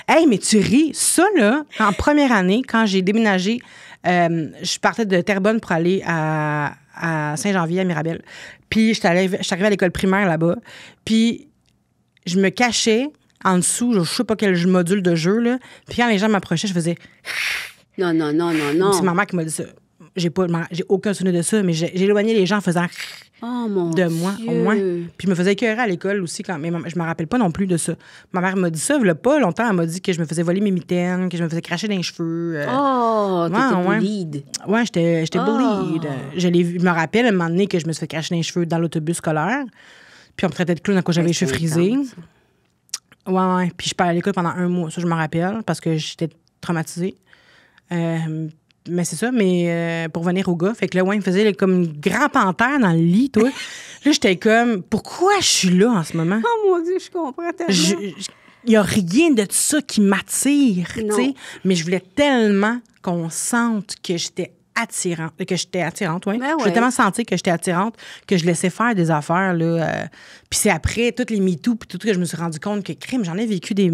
Hey, mais tu ris. Ça, là, en première année, quand j'ai déménagé, je partais de Terrebonne pour aller à Saint-Janvier, à Mirabel. Puis, je suis arrivée à l'école primaire là-bas. Puis, je me cachais en dessous, je sais pas quel module de jeu, là. Puis, quand les gens m'approchaient, je faisais... Non. C'est ma mère qui m'a dit ça. J'ai aucun souvenir de ça, mais j'ai éloigné les gens en faisant... Oh, mon de moi, Dieu. au moins. Puis je me faisais écœurer à l'école aussi. Mais je me rappelle pas non plus de ça. Ma mère m'a dit ça, il y a pas longtemps. Elle m'a dit que je me faisais voler mes mitaines, que je me faisais cracher dans les cheveux. T'étais bullied. Ouais, j'étais bullied. Je me rappelle à un moment donné que je me suis fait cracher dans les cheveux dans l'autobus scolaire. Puis on me traitait de clown quand j'avais les cheveux frisés. Ouais. Puis je parlais à l'école pendant 1 mois. Ça, je me rappelle, parce que j'étais traumatisée. Mais c'est ça, mais pour venir au gars, fait que là, ouais, il me faisait comme une grande panthère dans le lit, toi. Là, j'étais comme, pourquoi je suis là en ce moment? Oh mon Dieu, je comprends tellement. Il n'y a rien de ça qui m'attire, tu sais. Mais je voulais tellement qu'on sente que j'étais attirante, oui. Ben Je voulais tellement sentir que j'étais attirante que je laissais faire des affaires, là. Puis c'est après toutes les MeToo puis tout que je me suis rendu compte que, crime, j'en ai vécu des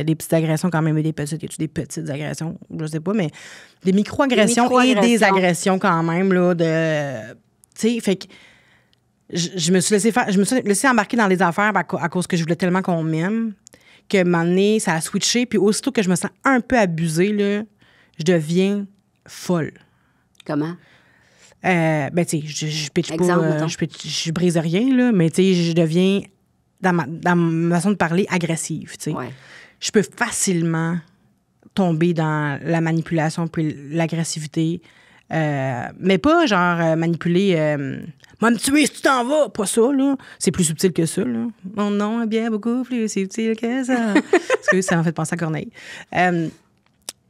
petites agressions quand même, des petites agressions, je sais pas, mais des micro-agressions et des agressions quand même, là, de... Tu sais, fait que je me suis laissé embarquer dans les affaires à cause que je voulais tellement qu'on m'aime, que un moment donné, ça a switché, puis aussitôt que je me sens un peu abusée, là, je deviens folle. Comment? Ben, tu sais, je pitche pas, je brise rien, là, mais tu sais, je deviens, dans ma façon de parler, agressive, tu sais. Ouais. Je peux facilement tomber dans la manipulation puis l'agressivité, mais pas genre manipuler, m'a me tuer si tu t'en vas, pas ça, là. C'est plus subtil que ça, là. Mon nom est bien beaucoup plus subtil que ça. Parce que ça m'a fait penser à Corneille.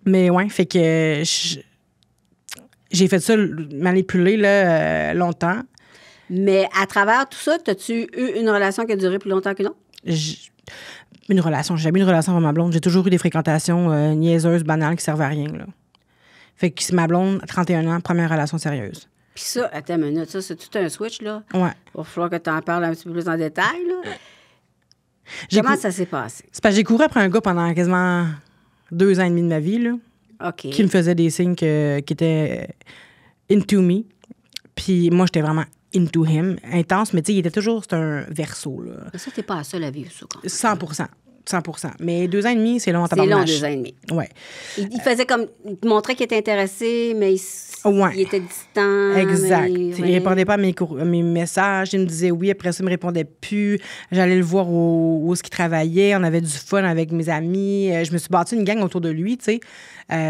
Mais ouais, fait que j'ai fait ça, manipuler, là, longtemps. Mais à travers tout ça, as-tu eu une relation qui a duré plus longtemps que non? Une relation. J'ai jamais eu une relation avec ma blonde. J'ai toujours eu des fréquentations niaiseuses, banales, qui servaient à rien, là. Fait que c'est ma blonde, 31 ans, première relation sérieuse. Puis ça, attends une minute, ça, c'est tout un switch, là. Ouais. Il va falloir que tu en parles un petit peu plus en détail, là. Comment ça s'est passé? C'est parce que j'ai couru après un gars pendant quasiment 2 ans et demi de ma vie, là. OK. Qui me faisait des signes qui étaient into me. Puis moi, j'étais vraiment into him. Intense, mais tu sais, il était toujours, c'était un verso, là. Ça, t'es pas la seule à vivre ça, quand même. 100%. Mais 2 ans et demi, c'est long en C'est long, tabarnak. 2 ans et demi. Ouais. Il faisait comme... Il te montrait qu'il était intéressé, mais il était distant. Exact. Mais, Il répondait pas à mes messages. Il me disait oui, après ça, il me répondait plus. J'allais le voir où est-ce qu'il travaillait. On avait du fun avec mes amis. Je me suis bâti une gang autour de lui, tu sais.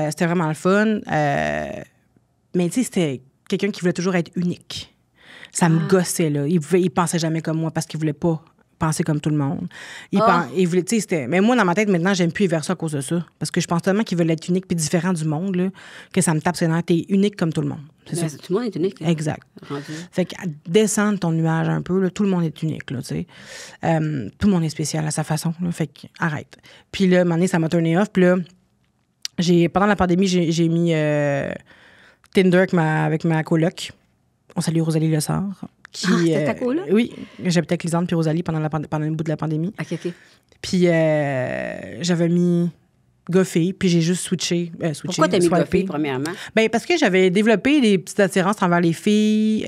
C'était vraiment le fun. Mais tu sais, c'était quelqu'un qui voulait toujours être unique. Ça me gossait, là. Il pensait jamais comme moi parce qu'il voulait pas penser comme tout le monde. Il voulait, tu sais, c'était... Mais moi, dans ma tête, maintenant, j'aime plus y vers ça à cause de ça. Parce que je pense tellement qu'il veut être unique puis différent du monde, là, que ça me tape ses nerfs. T'es unique comme tout le monde. C'est ça. Tout le monde est unique. Là. Exact. Fait que descendre ton nuage un peu, là, tout le monde est unique, là, tu sais. Tout le monde est spécial à sa façon, là. Fait que arrête. Puis là, à un moment donné, ça m'a turné off. Puis là, pendant la pandémie, j'ai mis Tinder avec ma coloc. On salue Rosalie Lessard. C'était ta coloc? Oui. J'habitais avec Lisande puis Rosalie pendant le bout de la pandémie. OK. Puis j'avais mis gars-fille, puis j'ai juste switché. Pourquoi t'as mis gars-fille, premièrement? Bien, parce que j'avais développé des petites attirances envers les filles.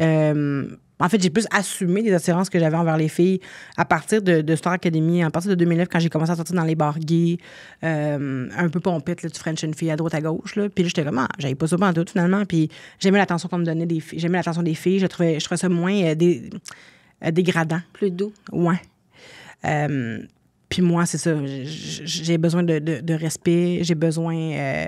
En fait, j'ai plus assumé des attirances que j'avais envers les filles à partir de Star Academy, à partir de 2009, quand j'ai commencé à sortir dans les bars gays, un peu pompette, là, tu French une fille à droite, à gauche. Là. Puis là, j'étais comme, j'avais pas ça pendant tout, finalement. Puis j'aimais l'attention qu'on me donnait des filles. J'aimais l'attention des filles. Je trouvais ça moins dégradant. Plus doux. Ouais. Puis moi, c'est ça. J'ai besoin de respect. J'ai besoin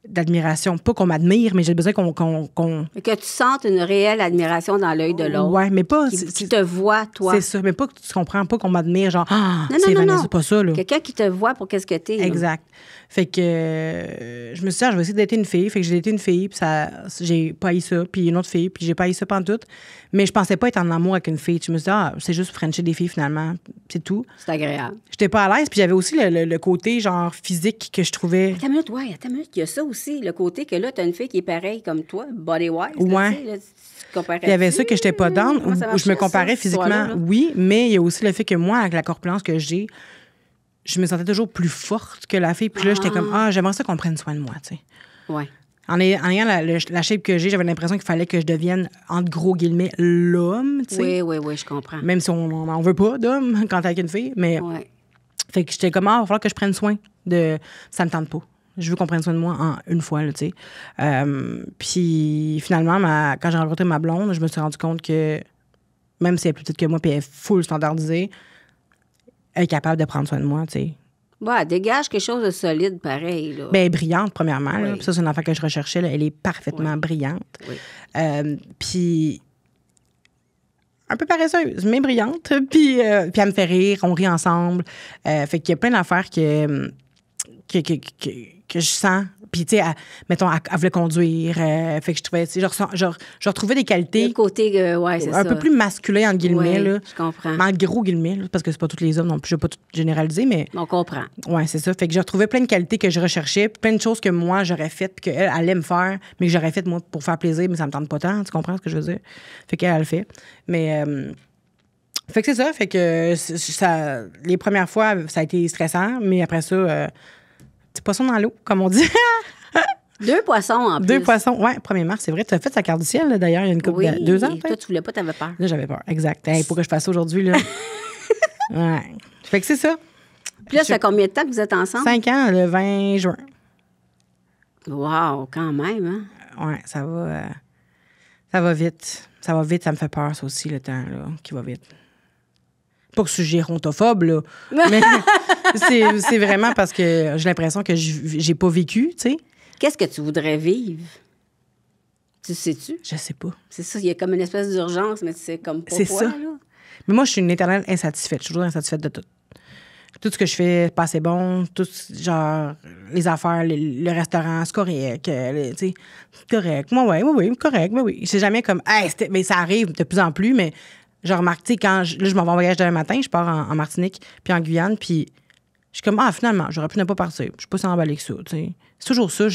d'admiration. Pas qu'on m'admire, mais j'ai besoin qu'on... Que tu sentes une réelle admiration dans l'œil de l'autre. Ouais, mais pas... Qui te voit, toi. C'est ça. Mais pas que tu comprends pas qu'on m'admire, genre, non, Vanessa, non. Pas ça, là. Quelqu'un qui te voit pour qu'est-ce que t'es. Exact. Fait que je me suis dit, je vais essayer d'être une fille. Fait que j'ai été une fille, puis j'ai pas haï ça, puis une autre fille, puis j'ai pas haï ça pantoute. Mais je pensais pas être en amour avec une fille. Je me suis dit, c'est juste frencher des filles, finalement. C'est tout. C'est agréable. J'étais pas à l'aise, puis j'avais aussi le côté, genre, physique que je trouvais... Attends une minute, il y a ça aussi. aussi, le côté que là, tu as une fille qui est pareille comme toi, body-wise. Ouais. Il y avait ça que je n'étais pas down, où je me comparais physiquement, oui, mais il y a aussi le fait que moi, avec la corpulence que j'ai, je me sentais toujours plus forte que la fille. Puis là, j'étais comme, j'aimerais ça qu'on prenne soin de moi, tu sais. Oui. En ayant la shape que j'ai, j'avais l'impression qu'il fallait que je devienne, entre gros guillemets, l'homme, tu sais. Oui, je comprends. Même si on n'en veut pas d'homme quand t'es avec une fille, mais... Ouais. Fait que j'étais comme, il va falloir que je prenne soin de... Ça me tente pas. Je veux qu'on prenne soin de moi en une fois, là, tu sais. Puis finalement, quand j'ai rencontré ma blonde, je me suis rendu compte que, même si elle est plus petite que moi puis elle est full standardisée, elle est capable de prendre soin de moi, tu sais. Ouais, dégage quelque chose de solide, pareil, là. Bien, elle est brillante, premièrement. Oui. Là. Puis ça, c'est une affaire que je recherchais. Là. Elle est parfaitement brillante. Oui. Puis un peu paresseuse, mais brillante. Puis elle me fait rire, on rit ensemble. Fait qu'il y a plein d'affaires que je sens. Puis, tu sais, mettons, elle voulait conduire. Fait que je trouvais, tu sais, je retrouvais des qualités. Le côté, c'est ça. Un peu plus masculin, entre guillemets. Là. Je comprends. Mais en gros guillemets, là, parce que c'est pas tous les hommes non plus. Je vais pas tout généraliser, mais. On comprend. Oui, c'est ça. Fait que je retrouvais plein de qualités que je recherchais, plein de choses que moi, j'aurais faites, puis qu'elle allait me faire, mais que j'aurais faites, moi, pour faire plaisir, mais ça me tente pas tant. Tu comprends ce que je veux dire? Fait qu'elle le fait. Mais. Fait que c'est ça. Fait que les premières fois, ça a été stressant, mais après ça, petit poisson dans l'eau, comme on dit. 2 poissons en plus. 2 poissons, oui, 1er mars, c'est vrai. Tu as fait sa carte du ciel, là, d'ailleurs, il y a une couple de 2 ans. Toi, tu voulais pas, t'avais peur. Là, j'avais peur, exact. Hey, pour que je fasse ça aujourd'hui, là. Ouais. Fait que c'est ça. Puis là, ça fait combien de temps que vous êtes ensemble? 5 ans, le 20 juin. Wow, quand même, hein? Oui, ça va vite. Ça va vite, ça me fait peur, ça aussi, le temps, là, qui va vite. Pas que je suis gérontophobe, là. Mais c'est vraiment parce que j'ai l'impression que j'ai pas vécu, tu sais. Qu'est-ce que tu voudrais vivre? Tu sais-tu? Je sais pas. C'est ça, il y a comme une espèce d'urgence, mais tu sais comme pas c'est quoi, ça. là. Mais moi, je suis une éternelle insatisfaite. Je suis toujours insatisfaite de tout. Tout ce que je fais, pas assez bon. Tout, genre, les affaires, le restaurant, c'est correct. Tu sais, correct. Moi, oui, correct. Oui. C'est jamais comme, hey, mais ça arrive de plus en plus, mais je remarque, tu sais, quand je m'en vais en voyage demain matin, je pars en Martinique, puis en Guyane, puis je suis comme, finalement, j'aurais pu ne pas partir. Je suis pas si emballée que ça, tu sais. C'est toujours ça.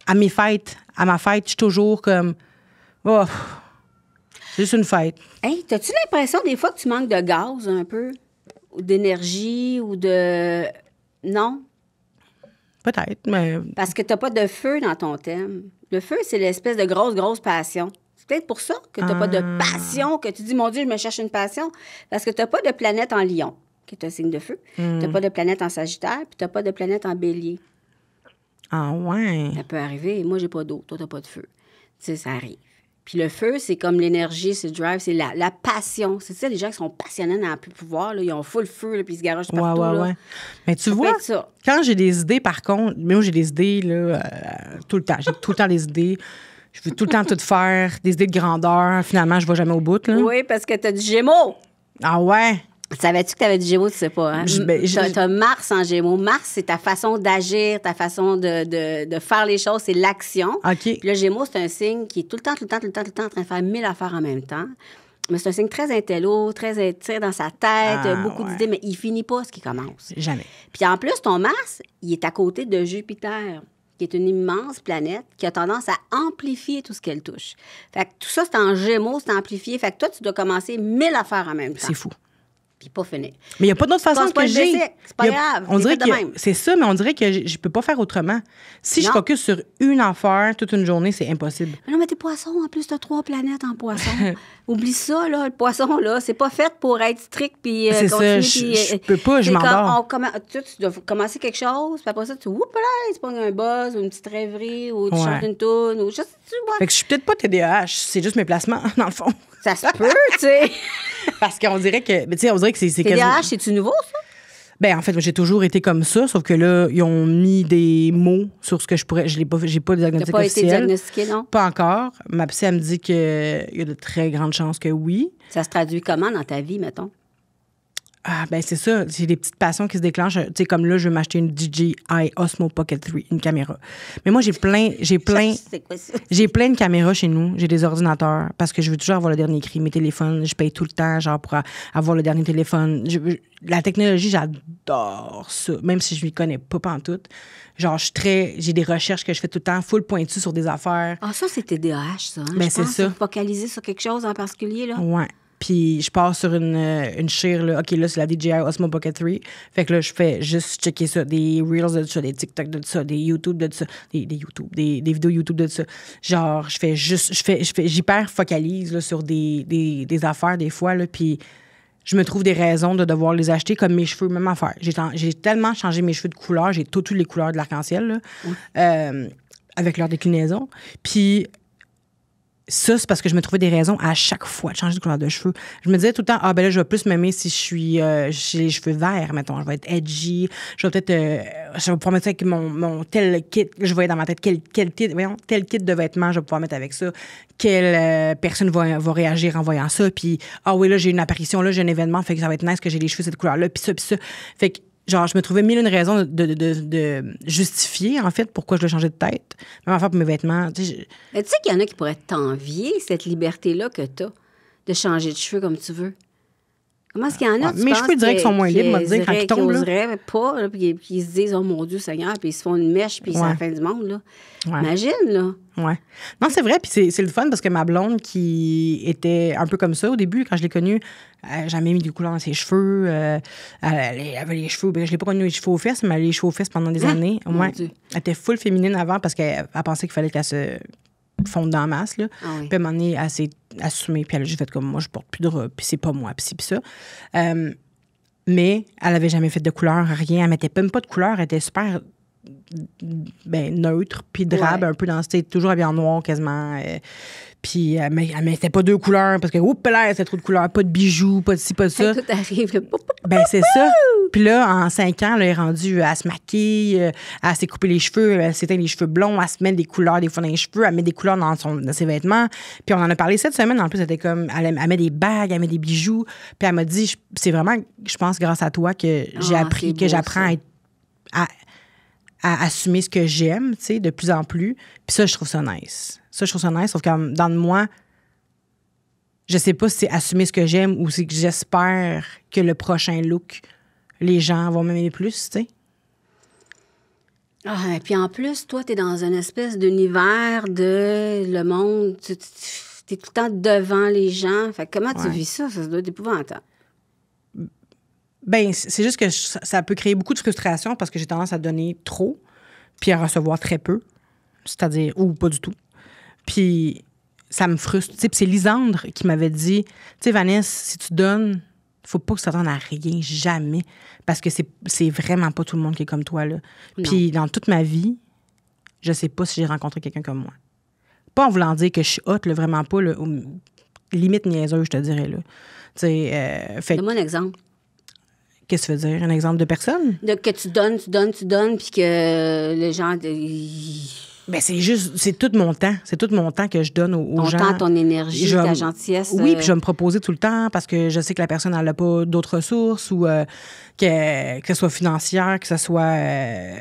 À ma fête, je suis toujours comme, c'est juste une fête. Hey, t'as-tu l'impression des fois que tu manques de gaz un peu? Ou d'énergie, ou de... Non? Peut-être, mais... Parce que t'as pas de feu dans ton thème. Le feu, c'est l'espèce de grosse passion. C'est peut-être pour ça que t'as pas de passion, que tu dis, mon Dieu, je me cherche une passion. Parce que t'as pas de planète en Lion, qui est un signe de feu. T'as pas de planète en Sagittaire, puis t'as pas de planète en Bélier. Ah ouais? Ça peut arriver. Moi, j'ai pas d'eau. Toi, t'as pas de feu. Tu sais, ça arrive. Puis le feu, c'est comme l'énergie, c'est le drive, c'est la passion. C'est ça, les gens qui sont passionnés dans le pouvoir, là, ils ont full feu, là, puis ils se garagent partout. Ouais. Mais tu vois, quand j'ai des idées, par contre, moi, j'ai des idées là, tout le temps. J'ai tout le temps des idées. Je veux tout le temps tout faire, des idées de grandeur. Finalement, je ne vais jamais au bout. Là. Oui, parce que tu as du Gémeaux. Ah ouais? Savais-tu que tu avais du Gémeaux? Tu sais pas, hein? Tu as Mars en Gémeaux. Mars, c'est ta façon d'agir, ta façon de faire les choses, c'est l'action. OK. Puis le Gémeaux, c'est un signe qui est tout le temps en train de faire 1000 affaires en même temps. Mais c'est un signe très intello, très dans sa tête, beaucoup d'idées, mais il finit pas ce qui commence. Jamais. Puis en plus, ton Mars, il est à côté de Jupiter, qui est une immense planète qui a tendance à amplifier tout ce qu'elle touche. Fait que tout ça, c'est en Gémeaux, c'est amplifié. Fait que toi, tu dois commencer 1000 affaires en même temps. C'est fou. Puis pas fini. Mais il n'y a pas d'autre façon que j'ai. C'est pas grave. On dirait que c'est ça, mais on dirait que je peux pas faire autrement. Si je focus sur une affaire toute une journée, c'est impossible. Mais non, mais t'es poisson, en plus, t'as 3 planètes en poisson. Oublie ça, là, le poisson, là. C'est pas fait pour être strict, puis c'est ça, je peux pas, je m'endors. Tu dois commencer quelque chose, puis après ça, tu pognes un buzz, ou une petite rêverie, ou tu chantes une toune, ou je sais, tu vois. Fait que je suis peut-être pas TDAH, c'est juste mes placements, dans le fond. Ça se peut, tu sais. Parce qu'on dirait que, tu sais, on dirait que c'est TDAH, c'est-tu nouveau, ça? Ben en fait, j'ai toujours été comme ça, sauf que là, ils ont mis des mots sur ce que je pourrais. J'ai pas de diagnostic officiel. T'as pas été diagnostiqué, non? Pas encore. Ma psy, elle me dit qu'il y a de très grandes chances que oui. Ça se traduit comment dans ta vie, mettons? Ah, ben c'est ça. C'est des petites passions qui se déclenchent. Tu sais, comme là, je veux m'acheter une DJI Osmo Pocket 3, une caméra. Mais moi, j'ai plein de caméras chez nous. J'ai des ordinateurs parce que je veux toujours avoir le dernier cri. Mes téléphones, je paye tout le temps, genre, pour avoir le dernier téléphone. La technologie, j'adore ça. Même si je m'y connais pas pantoute. Genre, j'ai des recherches que je fais tout le temps, full pointu sur des affaires. Ah, ça, c'est TDAH, ça. Hein? Ben, c'est ça. Focaliser sur quelque chose en particulier, là. Ouais. Puis je pars sur une chire, là. OK, là, c'est la DJI Osmo Pocket 3. Fait que là, je fais juste checker ça. Des Reels de ça, des TikTok de ça, des YouTube de ça, des vidéos YouTube de ça. Genre, j'hyper focalise là, sur des affaires des fois, là. Puis je me trouve des raisons de devoir les acheter, comme mes cheveux, même affaire. J'ai tellement changé mes cheveux de couleur. J'ai toutes les couleurs de l'arc-en-ciel, là, avec leur déclinaison. Puis ça, c'est parce que je me trouvais des raisons à chaque fois de changer de couleur de cheveux. Je me disais tout le temps, ben là, je vais plus m'aimer si j'ai les cheveux verts, mettons. Je vais être edgy. Je vais peut-être, je vais pouvoir mettre ça avec mon tel kit. Je vais dans ma tête tel kit de vêtements, je vais pouvoir mettre avec ça. Quelle personne va réagir en voyant ça. Puis, oui, là, j'ai une apparition, là, j'ai un événement, fait que ça va être nice que j'ai les cheveux cette couleur-là, puis ça, puis ça. Fait que, genre, je me trouvais mille une raisons de justifier, en fait, pourquoi je dois changer de tête. Même affaire pour mes vêtements. Tu sais qu'il y en a qui pourraient t'envier, cette liberté-là que t'as de changer de cheveux comme tu veux. Comment est-ce qu'il y en a, mes cheveux, direct, sont moins libres, dire, quand ils tombent, là. Oseraient pas, là, puis ils se disent, oh mon Dieu Seigneur, puis ils se font une mèche, puis c'est la fin du monde, là. Ouais. Imagine, là. Ouais. Non, c'est vrai, puis c'est le fun parce que ma blonde qui était un peu comme ça au début, quand je l'ai connue, elle jamais mis du couleur dans ses cheveux. Elle avait les cheveux, je l'ai pas connue les cheveux aux fesses, mais elle avait les cheveux aux fesses pendant des années. Ouais. Elle était full féminine avant parce qu'elle pensait qu'il fallait qu'elle se fonde dans la masse, là. Ah oui. Puis à un moment donné, elle s'est assumée, puis elle a juste fait comme moi, je porte plus de robe, puis c'est pas moi, puis ça. Mais elle avait jamais fait de couleur, rien. Elle mettait même pas de couleur, elle était super neutre, puis drabe, un peu dans toujours habillée en noir quasiment. Puis elle mettait pas deux couleurs parce que, oups là, c'est trop de couleurs, pas de bijoux, pas de ci, pas de ça. Tout arrive. C'est ça. Puis là, en 5 ans, elle est rendue, elle se maquille, elle s'est coupé les cheveux, elle s'éteint les cheveux blonds, elle se met des couleurs des fois dans les cheveux, elle met des couleurs dans ses vêtements. Puis on en a parlé cette semaine, en plus, elle était comme, elle met des bagues, elle met des bijoux. Puis elle m'a dit, c'est vraiment, je pense, grâce à toi que j'ai appris, que j'apprends à assumer ce que j'aime, tu sais, de plus en plus. Puis ça, je trouve ça nice. Sauf que dans moi, je sais pas si c'est assumer ce que j'aime ou c'est que j'espère que le prochain look, les gens vont m'aimer plus, tu sais. Ah, et puis en plus, toi, t'es dans une espèce d'univers de le monde, t'es tout le temps devant les gens. Fait que comment tu vis ça? Ça doit être épouvantable. C'est juste que ça peut créer beaucoup de frustration parce que j'ai tendance à donner trop puis à recevoir très peu, c'est-à-dire, ou pas du tout. Puis ça me frustre. Tu sais, puis c'est Lisandre qui m'avait dit, tu sais, Vanessa, si tu donnes, faut pas que ça t'attende à rien, jamais. Parce que c'est vraiment pas tout le monde qui est comme toi, là. Puis dans toute ma vie, je sais pas si j'ai rencontré quelqu'un comme moi. Pas en voulant dire que je suis hot, là, vraiment pas, là, limite niaiseuse, je te dirais, là. Tu sais, donne-moi un exemple. Qu'est-ce que tu veux dire? Un exemple de personne? Que tu donnes, puis que les gens... c'est tout mon temps. C'est tout mon temps que je donne aux gens. Ton temps, ton énergie, ta gentillesse. Oui, puis je vais me proposer tout le temps parce que je sais que la personne, elle n'a pas d'autres ressources ou que ce soit financière, que ce soit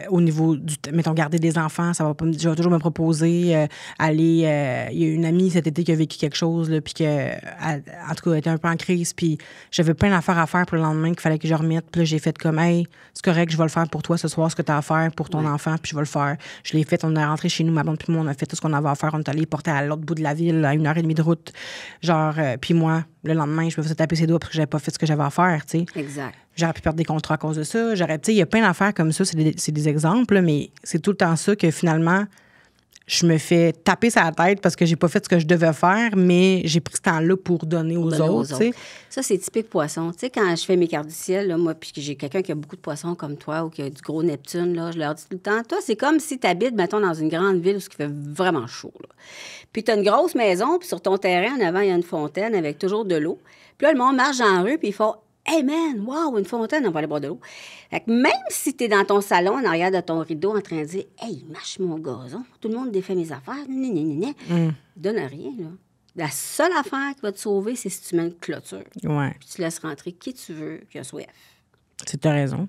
au niveau du... Mettons, garder des enfants, ça va pas... Je vais toujours me proposer aller... Il y a une amie cet été qui a vécu quelque chose, là, puis en tout cas, elle était un peu en crise, puis j'avais plein d'affaires à faire pour le lendemain qu'il fallait que je remette. Puis là, j'ai fait comme, hey, c'est correct, je vais le faire pour toi ce soir, ce que tu as à faire pour ton enfant, puis je vais le faire. Je l'ai fait, on est rentré chez nous, ma blonde puis moi, on a fait tout ce qu'on avait à faire. On est allé porter à l'autre bout de la ville, à 1h30 de route. Genre, puis moi, le lendemain, je me faisais taper ses doigts parce que j'avais pas fait ce que j'avais à faire, tu sais. Exact. J'aurais pu perdre des contrats à cause de ça. Tu sais, il y a plein d'affaires comme ça, c'est des exemples, mais c'est tout le temps ça que finalement, je me fais taper sur la tête parce que j'ai pas fait ce que je devais faire, mais j'ai pris ce temps-là pour donner aux autres, tu sais. Ça, c'est typique poisson. Tu sais, quand je fais mes cartes du ciel, là, moi, puis que j'ai quelqu'un qui a beaucoup de poissons comme toi ou qui a du gros Neptune, là, je leur dis tout le temps, toi, c'est comme si tu habites, mettons, dans une grande ville où il fait vraiment chaud, là. Puis tu as une grosse maison, puis sur ton terrain, en avant, il y a une fontaine avec toujours de l'eau. Puis là, le monde marche dans la rue, puis ils font « Hey man, wow, une fontaine, on va aller boire de l'eau. » Fait que même si tu es dans ton salon, en arrière de ton rideau, en train de dire « Hey, mâche mon gazon, tout le monde défait mes affaires, donne rien, là. » La seule affaire qui va te sauver, c'est si tu mets une clôture. Ouais. Puis tu laisses rentrer qui tu veux, qui a soif. T'as raison.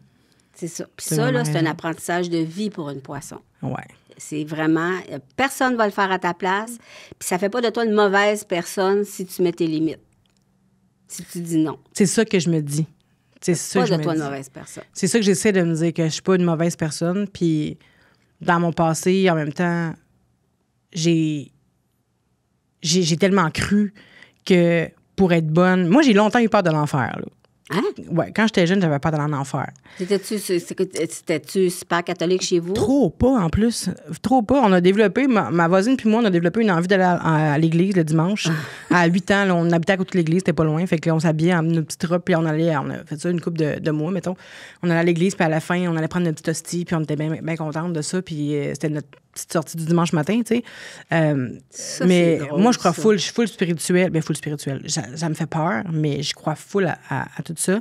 C'est ça. Puis ça, là, c'est un apprentissage de vie pour une poisson. Ouais. C'est vraiment... Personne ne va le faire à ta place. Puis ça fait pas de toi une mauvaise personne si tu mets tes limites. Si tu dis non. C'est ça que je me dis. C'est ça pas que je de toi me une dis. mauvaise personne. C'est ça que j'essaie de me dire, que je suis pas une mauvaise personne. Puis dans mon passé, en même temps, j'ai tellement cru que pour être bonne... Moi, j'ai longtemps eu peur de l'enfer, là. Hein? Ouais, quand j'étais jeune, j'avais peur d'aller en enfer. C'était-tu super catholique chez vous? Trop pas, en plus. Trop pas. On a développé, ma voisine puis moi, on a développé une envie d'aller à l'église le dimanche. À 8 ans, là, on habitait à côté de l'église, c'était pas loin. Fait que là, on s'habillait en nos petites robes, puis on a fait ça une couple de mois, mettons. On allait à l'église, puis à la fin, on allait prendre notre petite hostie, puis on était bien contente de ça. Puis c'était notre petite sortie du dimanche matin, tu sais. Mais drôle, moi, je crois ça. full, je suis full spirituelle. Bien, full spirituelle. Ça me fait peur, mais je crois full à tout ça.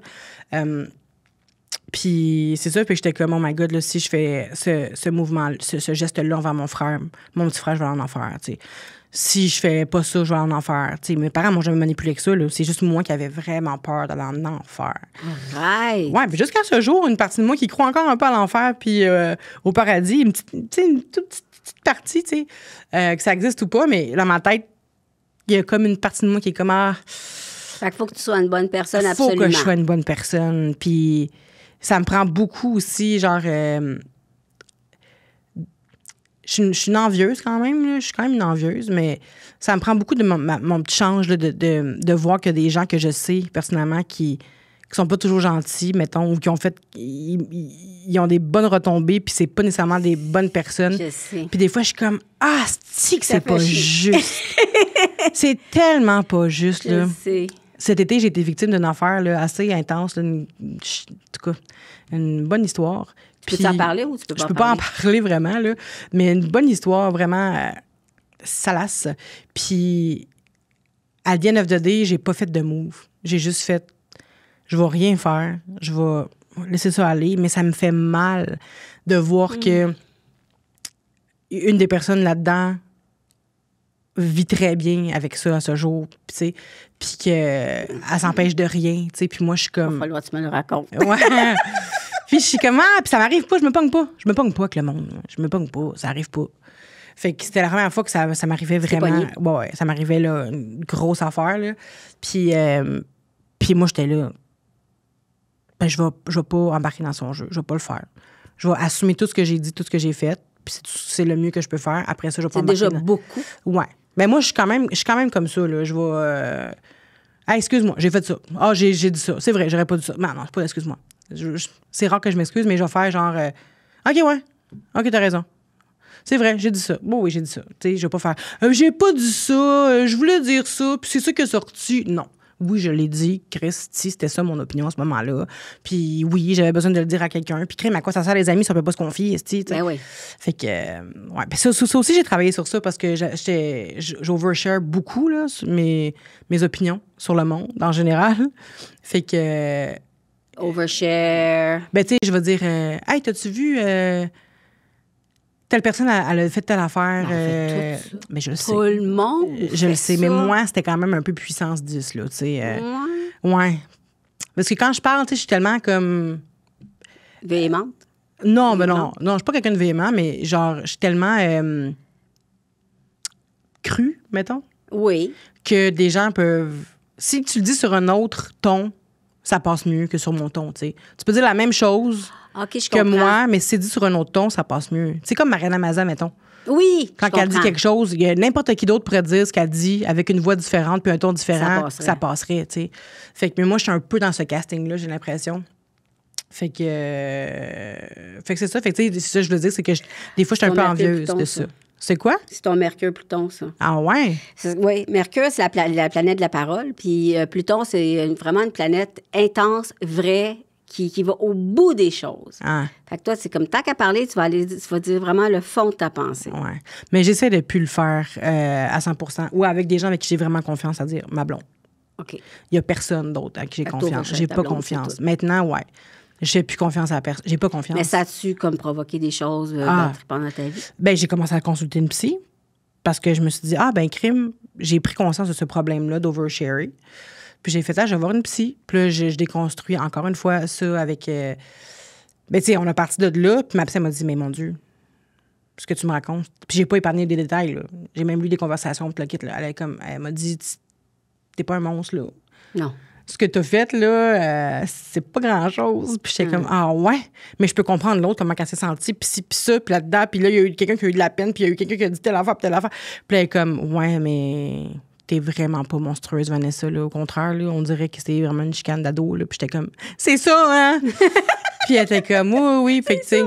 Puis c'est ça, puis j'étais comme, oh my God, là, si je fais ce mouvement, ce geste-là envers mon frère, mon petit frère, je vais aller en enfer, tu sais. Si je fais pas ça, je vais aller en enfer. Tu sais, mes parents m'ont jamais manipulé avec ça, là. C'est juste moi qui avais vraiment peur d'aller en enfer. Right. Ouais, puis jusqu'à ce jour, une partie de moi qui croit encore un peu à l'enfer puis au paradis, une toute petite partie, tu sais, que ça existe ou pas, mais dans ma tête, il y a comme une partie de moi qui est comme, Fait qu'il faut que tu sois une bonne personne, faut absolument. que je sois une bonne personne. Puis ça me prend beaucoup aussi, genre... je suis une envieuse quand même, là. Je suis quand même une envieuse, mais ça me prend beaucoup de mon petit change là, de voir que des gens que je sais personnellement qui sont pas toujours gentils, mettons, ou qui ont fait... Ils ont des bonnes retombées, puis c'est pas nécessairement des bonnes personnes. Je sais. Puis des fois, je suis comme, c'est que Ça c'est fait pas chier. juste. C'est tellement pas juste, là. Je sais. Cet été, j'ai été victime d'une affaire là, assez intense. Là, en tout cas, une bonne histoire. Tu peux en parler ou tu peux pas Je peux pas en parler vraiment, là, mais une bonne histoire vraiment salace. Puis, à the end of the day, j'ai pas fait de move. J'ai juste fait, je vais rien faire. Je vais laisser ça aller, mais ça me fait mal de voir que une des personnes là-dedans vit très bien avec ça à ce jour, tu sais, puis qu'elle s'empêche de rien, tu sais, puis moi, je suis comme... Il va falloir que tu me le racontes. Ouais. Puis je suis comme, puis ça m'arrive pas, je me pogne pas. Je me pogne pas avec le monde. Je me pogne pas, ça arrive pas. Fait que c'était la première fois que ça m'arrivait vraiment. Ouais, ça m'arrivait, là, une grosse affaire, là. Puis moi, j'étais là. Ben, je vais pas embarquer dans son jeu. Je vais pas le faire. Je vais assumer tout ce que j'ai dit, tout ce que j'ai fait. Puis c'est le mieux que je peux faire. Après ça, je vais pas embarquer. C'est déjà beaucoup. Ouais. Ben moi, je suis quand même comme ça, là. Je vais... excuse-moi, j'ai fait ça. J'ai dit ça. C'est vrai, j'aurais pas dit ça. Non, c'est pas excuse-moi. C'est rare que je m'excuse, mais je vais faire genre... OK, ouais. OK, t'as raison. C'est vrai, j'ai dit ça. Bon, oui, j'ai dit ça. Tu sais, je vais pas faire... j'ai pas dit ça, je voulais dire ça, puis c'est ça qui est sorti. Non. Oui, je l'ai dit, Christy, c'était ça mon opinion à ce moment-là. Puis oui, j'avais besoin de le dire à quelqu'un. Puis crème, à quoi ça sert les amis si on peut pas se confier, tu sais. Ben oui. Fait que, ouais. Puis ça aussi, j'ai travaillé sur ça parce que j'overshare beaucoup, là, mes opinions sur le monde, en général. Fait que... Overshare. Ben, tu sais, je vais dire, hey, t'as-tu vu... telle personne, elle a fait telle affaire. fait tout ça. Mais je le sais. Tout le monde. Je le sais. ça. Mais moi, c'était quand même un peu puissance 10, là, tu sais. Ouais. Ouais. Parce que quand je parle, tu sais, je suis tellement comme... Véhémente. Non, ben non. Non, je suis pas quelqu'un de véhément, mais genre, je suis tellement crue, mettons, Oui. que des gens peuvent... Si tu le dis sur un autre ton, ça passe mieux que sur mon ton, tu sais. Tu peux dire la même chose OK, je que comprends. moi, mais si c'est dit sur un autre ton, ça passe mieux. C'est comme Mariana Maza, mettons. Oui, Quand je elle dit comprends. quelque chose, il y a n'importe qui d'autre pourrait dire ce qu'elle dit avec une voix différente puis un ton différent, ça passerait, tu sais. Fait que mais moi, je suis un peu dans ce casting-là, j'ai l'impression. Fait que c'est ça. Fait que, tu sais, ça, je veux dire, c'est que des fois, je suis un peu envieuse de ça. C'est quoi? C'est ton Mercure-Pluton, ça. Ah ouais? Oui, Mercure, c'est la planète de la parole. Puis Pluton, c'est vraiment une planète intense, vraie, qui va au bout des choses. Ah. Fait que toi, c'est comme tant qu'à parler, tu vas dire vraiment le fond de ta pensée. Ouais. Mais j'essaie de plus le faire à 100% ou avec des gens avec qui j'ai vraiment confiance, à dire ma blonde. OK. Il n'y a personne d'autre à qui j'ai confiance. toi, J'ai ta pas blonde, confiance. c'est tout. Maintenant, ouais. J'ai plus confiance à personne. J'ai pas confiance. Mais ça a-tu comme provoqué des choses pendant ta vie? Ben, j'ai commencé à consulter une psy. parce que je me suis dit, crime, j'ai pris conscience de ce problème-là d'oversharing. Puis j'ai fait ça, je vais voir une psy. Puis là, je déconstruis encore une fois ça avec... tu sais, on a parti de là, puis ma psy m'a dit, mais mon Dieu, ce que tu me racontes. Puis j'ai pas épargné des détails, là. J'ai même lu des conversations, puis le kit, là. Elle m'a dit, t'es pas un monstre, là. Non. Ce que t'as fait, là, c'est pas grand-chose. Puis j'étais comme, ah ouais, mais je peux comprendre l'autre, comment elle s'est sentie, puis ci, puis ça, puis là-dedans. Puis là, il y a eu quelqu'un qui a eu de la peine, puis il y a eu quelqu'un qui a dit telle affaire, puis telle affaire. Puis elle est comme, ouais, mais t'es vraiment pas monstrueuse, Vanessa, là. Au contraire, là, on dirait que c'était vraiment une chicane d'ado, là. Puis j'étais comme, c'est ça, hein? Puis elle était comme, oui. Fait que, tu sais,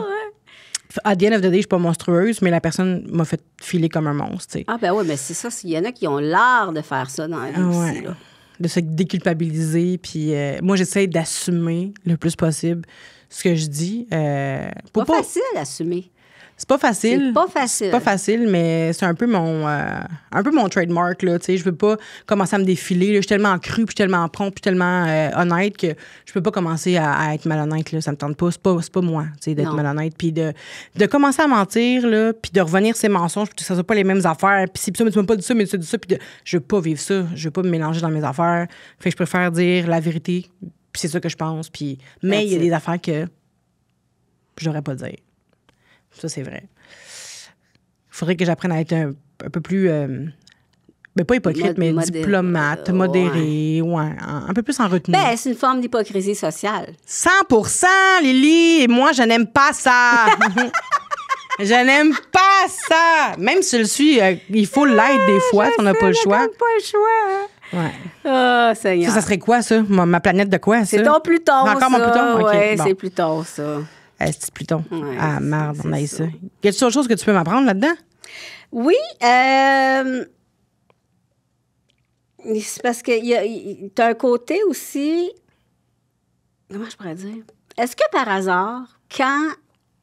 à the end of the day, je suis pas monstrueuse, mais la personne m'a fait filer comme un monstre, tu sais. Ah, ben oui, mais c'est ça. Il y en a qui ont l'art de faire ça dans la vie aussi, là. De se déculpabiliser. Puis moi, j'essaie d'assumer le plus possible ce que je dis. Pas facile à assumer. C'est pas facile. C'est pas facile. C'est pas facile, mais c'est un peu mon trademark, là. Tu sais, je veux pas commencer à me défiler. Là. Je suis tellement cru, puis je suis tellement prompt, puis tellement honnête que je peux pas commencer à être malhonnête, là. Ça me tente pas. C'est pas moi, tu sais, d'être malhonnête. Puis de commencer à mentir, là, puis de revenir ces mensonges, puis que ça soit pas les mêmes affaires. Puis si ça, mais tu m'as pas dit ça, mais tu as dit ça, puis je veux pas vivre ça. Je veux pas me mélanger dans mes affaires. Fait que je préfère dire la vérité, puis c'est ça que je pense. Puis mais il y a des affaires que j'aurais pas dire. Ça, c'est vrai. Il faudrait que j'apprenne à être un peu plus... pas hypocrite, mais diplomate, modéré, un peu plus en retenue. Ben, c'est une forme d'hypocrisie sociale. 100%, Lily! Et moi, je n'aime pas ça! Je n'aime pas ça! Même si je le suis, il faut l'être des fois, si on n'a pas le choix. On n'a pas le choix. Ouais. Oh, Seigneur. Ça serait quoi, ça? Ma planète de quoi, ça? C'est ton Pluton, encore mon Pluton? Okay, c'est Pluton, ça. C'est Pluton. Ouais, merde, on a eu ça. Y a-t-il autre chose que tu peux m'apprendre là-dedans? Oui. C'est parce que tu as un côté aussi... Comment je pourrais dire? Est-ce que par hasard, quand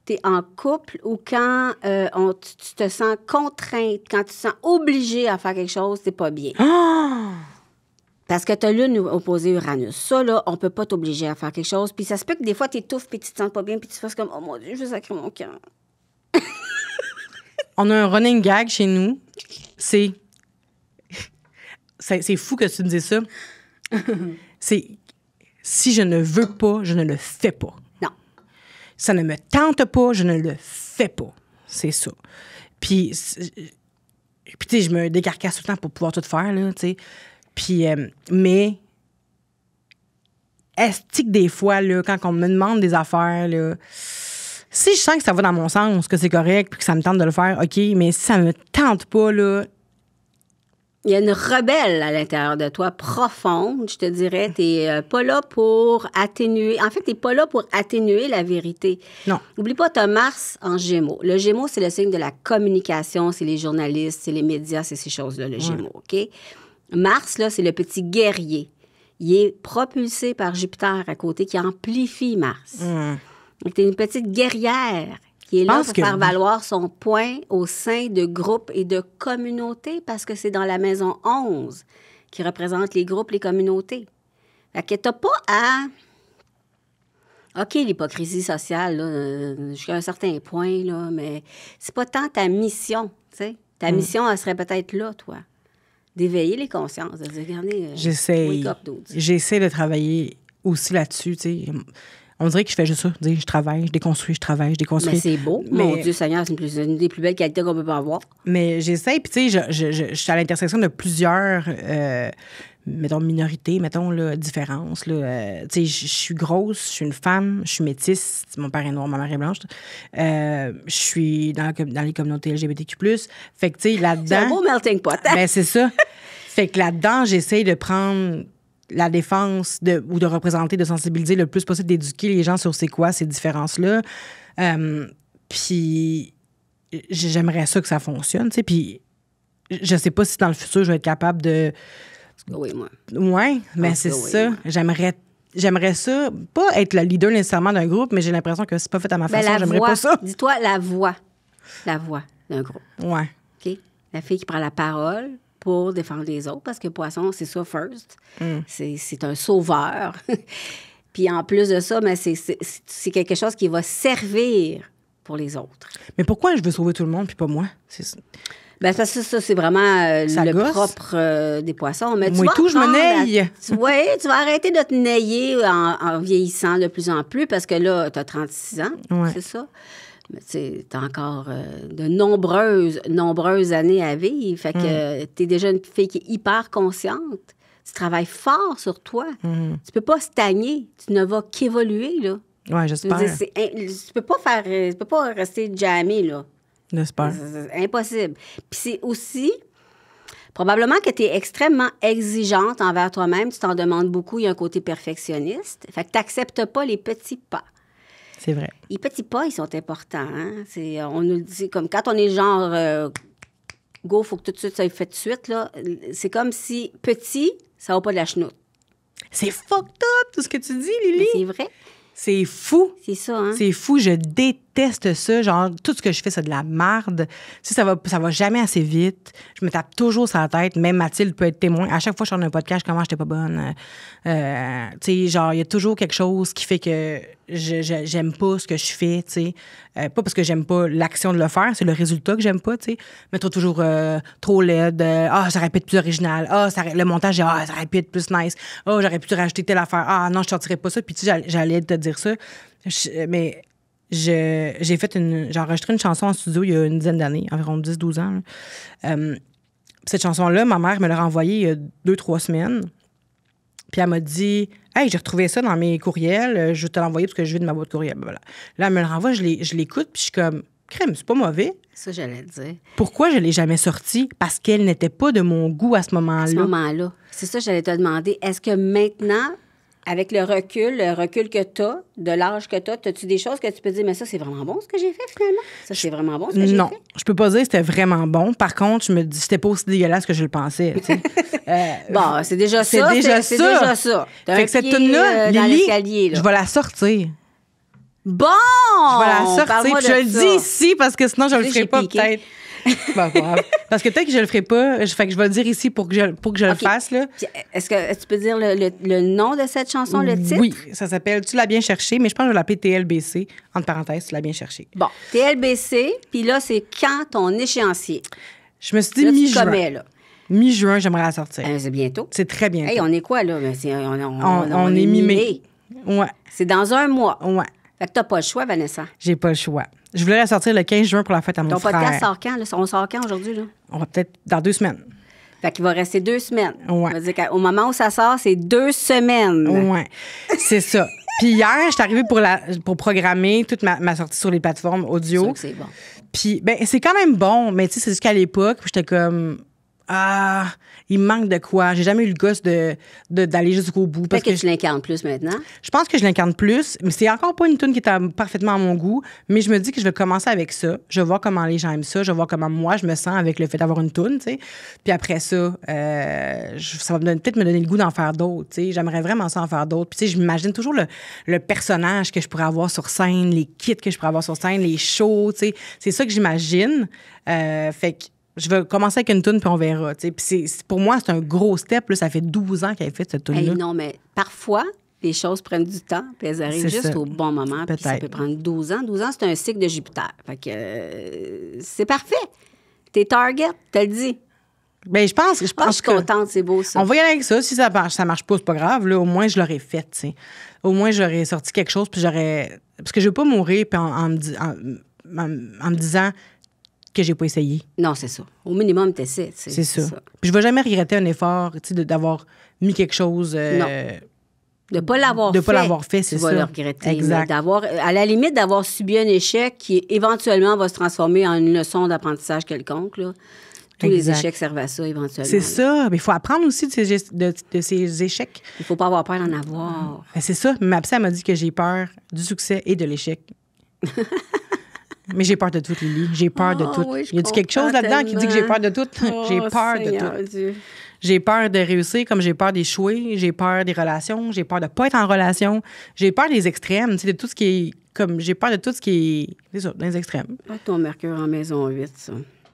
tu es en couple ou quand tu te sens contrainte, quand tu te sens obligée à faire quelque chose, c'est pas bien? Oh! Parce que tu as Lune opposée Uranus. Ça, là, on peut pas t'obliger à faire quelque chose. Puis ça se peut que des fois, tu étouffes puis tu te sens pas bien puis tu fasses comme, oh mon Dieu, je veux sacrer mon cœur. On a un running gag chez nous. C'est fou que tu me dises ça. C'est si je ne veux pas, je ne le fais pas. Non. Ça ne me tente pas, je ne le fais pas. C'est ça. Puis tu sais, je me décarcasse tout le temps pour pouvoir tout faire, là, tu sais. Puis, mais, est-ce que des fois, là, quand on me demande des affaires, là, si je sens que ça va dans mon sens, que c'est correct, puis que ça me tente de le faire, OK, mais si ça me tente pas, là... Il y a une rebelle à l'intérieur de toi, profonde, je te dirais. T'es pas là pour atténuer... En fait, t'es pas là pour atténuer la vérité. Non. N'oublie pas, t'as Mars en Gémeaux. Le Gémeaux, c'est le signe de la communication, c'est les journalistes, c'est les médias, c'est ces choses-là, le Gémeaux, OK? Mars, là, c'est le petit guerrier. Il est propulsé par Jupiter à côté, qui amplifie Mars. Tu es une petite guerrière qui est là pour faire valoir son point au sein de groupes et de communautés, parce que c'est dans la maison 11 qui représente les groupes, les communautés. Fait que t'as pas à... OK, l'hypocrisie sociale, là, jusqu'à un certain point, là, mais c'est pas tant ta mission, tu sais. Ta mission, elle serait peut-être là, toi. D'éveiller les consciences, de dire, regardez, J'essaie de travailler aussi là-dessus, tu sais. On dirait que je fais juste ça, dire, je travaille, je déconstruis. Mais c'est beau, mon Dieu Seigneur, c'est une des plus belles qualités qu'on peut pas avoir. Mais j'essaie, puis tu sais, je suis à l'intersection de plusieurs, minorités, là, différences, là. Tu sais, je suis grosse, je suis une femme, je suis métisse, mon père est noir, ma mère est blanche. Je suis dans les communautés LGBTQ+. Fait que, tu sais, là-dedans... C'est un beau melting pot. Ben, c'est ça. Fait que là-dedans, j'essaie de prendre la défense ou de représenter, de sensibiliser le plus possible, d'éduquer les gens sur c'est quoi ces différences-là. Puis j'aimerais ça que ça fonctionne, tu sais. Puis je sais pas si dans le futur, je vais être capable de... Oui, moi. Oui, mais c'est ça. Moi. J'aimerais ça, pas être le leader nécessairement d'un groupe, mais j'ai l'impression que c'est pas fait à ma façon. J'aimerais pas ça. Dis-toi la voix d'un groupe. Ouais. OK? La fille qui prend la parole pour défendre les autres, parce que Poisson, c'est ça first. C'est un sauveur. Puis en plus de ça, ben, c'est quelque chose qui va servir pour les autres. Mais pourquoi je veux sauver tout le monde puis pas moi? Ben ça c'est vraiment le gosse. propre des poissons. Mais Moi tout, je me naille. Oui, tu vas arrêter de te nailler en vieillissant de plus en plus parce que là, tu as 36 ans, c'est ça? Mais tu as encore de nombreuses années à vivre. Fait que tu es déjà une fille qui est hyper consciente. Tu travailles fort sur toi. Tu peux pas stagner. Tu ne vas qu'évoluer, là. Oui, j'espère. Tu peux pas rester jammé, là. J'espère. C'est impossible. Puis c'est aussi... Probablement que tu es extrêmement exigeante envers toi-même. Tu t'en demandes beaucoup. Il y a un côté perfectionniste. Fait que tu n'acceptes pas les petits pas. C'est vrai. Les petits pas, ils sont importants. Hein? On nous le dit comme quand on est genre go, il faut que tout de suite ça soit fait de suite. Là. C'est comme si petit, ça va pas de la chenoute. C'est fucked up tout ce que tu dis, Lily. Mais c'est vrai. C'est fou. C'est ça, hein? C'est fou. Je déteste ça. Genre, tout ce que je fais, c'est de la marde. Tu sais, ça va jamais assez vite. Je me tape toujours sur la tête. Même Mathilde peut être témoin. À chaque fois que je sors d'un podcast, comment j'étais pas bonne. Tu sais, genre, il y a toujours quelque chose qui fait que j'aime pas ce que je fais, tu sais. Pas parce que j'aime pas l'action de le faire, c'est le résultat que j'aime pas, tu sais. Mais toujours trop laide. Ça aurait pu être plus original. Le montage, ça aurait pu être plus nice. J'aurais pu rajouter telle affaire. Non, je sortirais pas ça. Puis tu sais, j'allais te dire ça. Mais j'ai enregistré une chanson en studio il y a une dizaine d'années, environ 10-12 ans. Cette chanson-là, ma mère me l'a renvoyée il y a 2-3 semaines. Puis elle m'a dit « Hey, j'ai retrouvé ça dans mes courriels, je vais te l'envoyer parce que je vis de ma boîte courriel. » Voilà. Là, elle me le renvoie, je l'écoute, puis je suis comme « Crème, c'est pas mauvais. » Ça, j'allais te dire. Pourquoi je l'ai jamais sortie? Parce qu'elle n'était pas de mon goût à ce moment-là. À ce moment-là. C'est ça, j'allais te demander. Est-ce que maintenant, avec le recul que tu as, de l'âge que tu as, as-tu des choses que tu peux dire, mais ça, c'est vraiment bon ce que j'ai fait finalement? Ça, c'est vraiment bon ce que j'ai fait? Non, je peux pas dire que c'était vraiment bon. Par contre, je me dis, c'était pas aussi dégueulasse que je le pensais. Bon, c'est déjà ça. C'est déjà ça. Fait que cette tune-là, Lily, je vais la sortir. Bon! Je vais la sortir. Puis je le dis ici parce que sinon, je le ferai pas peut-être. Bon, parce que peut-être que je le ferai pas. Fait que je vais le dire ici pour que je le fasse. Là. Est-ce que tu peux dire le nom de cette chanson, le titre? Oui, ça s'appelle Tu l'as bien cherché, mais je pense que je vais l'appeler TLBC, entre parenthèses, Tu l'as bien cherché. Bon, TLBC, puis là, c'est quand ton échéancier? Je me suis dit mi-juin. Mi-juin, j'aimerais la sortir. C'est bientôt. C'est très bientôt. Hey, on est quoi, là? On est mi-mai. Ouais. C'est dans un mois. Ouais. Fait que t'as pas le choix, Vanessa. J'ai pas le choix. Je voulais la sortir le 15 juin pour la fête à mon frère. Ton podcast sort quand? Là? On sort quand aujourd'hui? Là? On va peut-être dans 2 semaines. Fait qu'il va rester 2 semaines. Ouais. Ça veut dire qu'au moment où ça sort, c'est 2 semaines. Ouais, c'est ça. Puis hier, je suis arrivée pour programmer toute ma sortie sur les plateformes audio. C'est bon. Puis, c'est quand même bon, mais tu sais, c'est juste qu'à l'époque, j'étais comme... il me manque de quoi. J'ai jamais eu le gosse d'aller jusqu'au bout. Peut-être que tu l'incarnes plus maintenant. Je pense que je l'incarne plus, mais c'est encore pas une tune qui est parfaitement à mon goût. Mais je me dis que je vais commencer avec ça. Je vais voir comment les gens aiment ça. Je vais voir comment moi, je me sens avec le fait d'avoir une tune, tu sais. Puis après ça, ça va peut-être me donner le goût d'en faire d'autres, tu sais. J'aimerais vraiment ça en faire d'autres. Puis tu sais, je m'imagine toujours le personnage que je pourrais avoir sur scène, les kits que je pourrais avoir sur scène, les shows, tu sais. C'est ça que j'imagine. Fait que je vais commencer avec une toune, puis on verra. Puis pour moi, c'est un gros step. Là, ça fait 12 ans qu'elle a fait cette toune-là. Non, mais parfois, les choses prennent du temps, puis elles arrivent juste au bon moment. Puis ça peut prendre 12 ans. 12 ans, c'est un cycle de Jupiter. Fait que c'est parfait. T'es target, t'as le dit. Je pense je suis contente, c'est beau ça. On va y aller avec ça. Si ça marche pas, c'est pas grave. Là, au moins, je l'aurais fait. T'sais. Au moins, j'aurais sorti quelque chose, puis j'aurais... Parce que je veux pas mourir puis en me disant... que j'ai pas essayé. Non, c'est ça. Au minimum, t'essaies. C'est ça. Puis je vais jamais regretter un effort, tu sais, d'avoir mis quelque chose... non. De pas l'avoir fait. De pas l'avoir fait, c'est ça. Tu vas le regretter. Exact. À la limite, d'avoir subi un échec qui, éventuellement, va se transformer en une leçon d'apprentissage quelconque, là. Tous les échecs servent à ça, éventuellement. C'est ça. Mais il faut apprendre aussi de ces échecs. Il faut pas avoir peur d'en avoir. C'est ça. Ma psy, elle m'a dit que j'ai peur du succès et de l'échec. Mais j'ai peur de tout, Lily. J'ai peur de tout. Oui, y a-tu quelque chose là-dedans qui dit que j'ai peur de tout? J'ai peur de tout. Dieu. J'ai peur de réussir comme j'ai peur d'échouer. J'ai peur des relations. J'ai peur de pas être en relation. J'ai peur des extrêmes. Tu sais, de tout ce qui est... Comme j'ai peur de tout ce qui est... C'est ça, dans les extrêmes. Pas ton Mercure en maison 8, ça.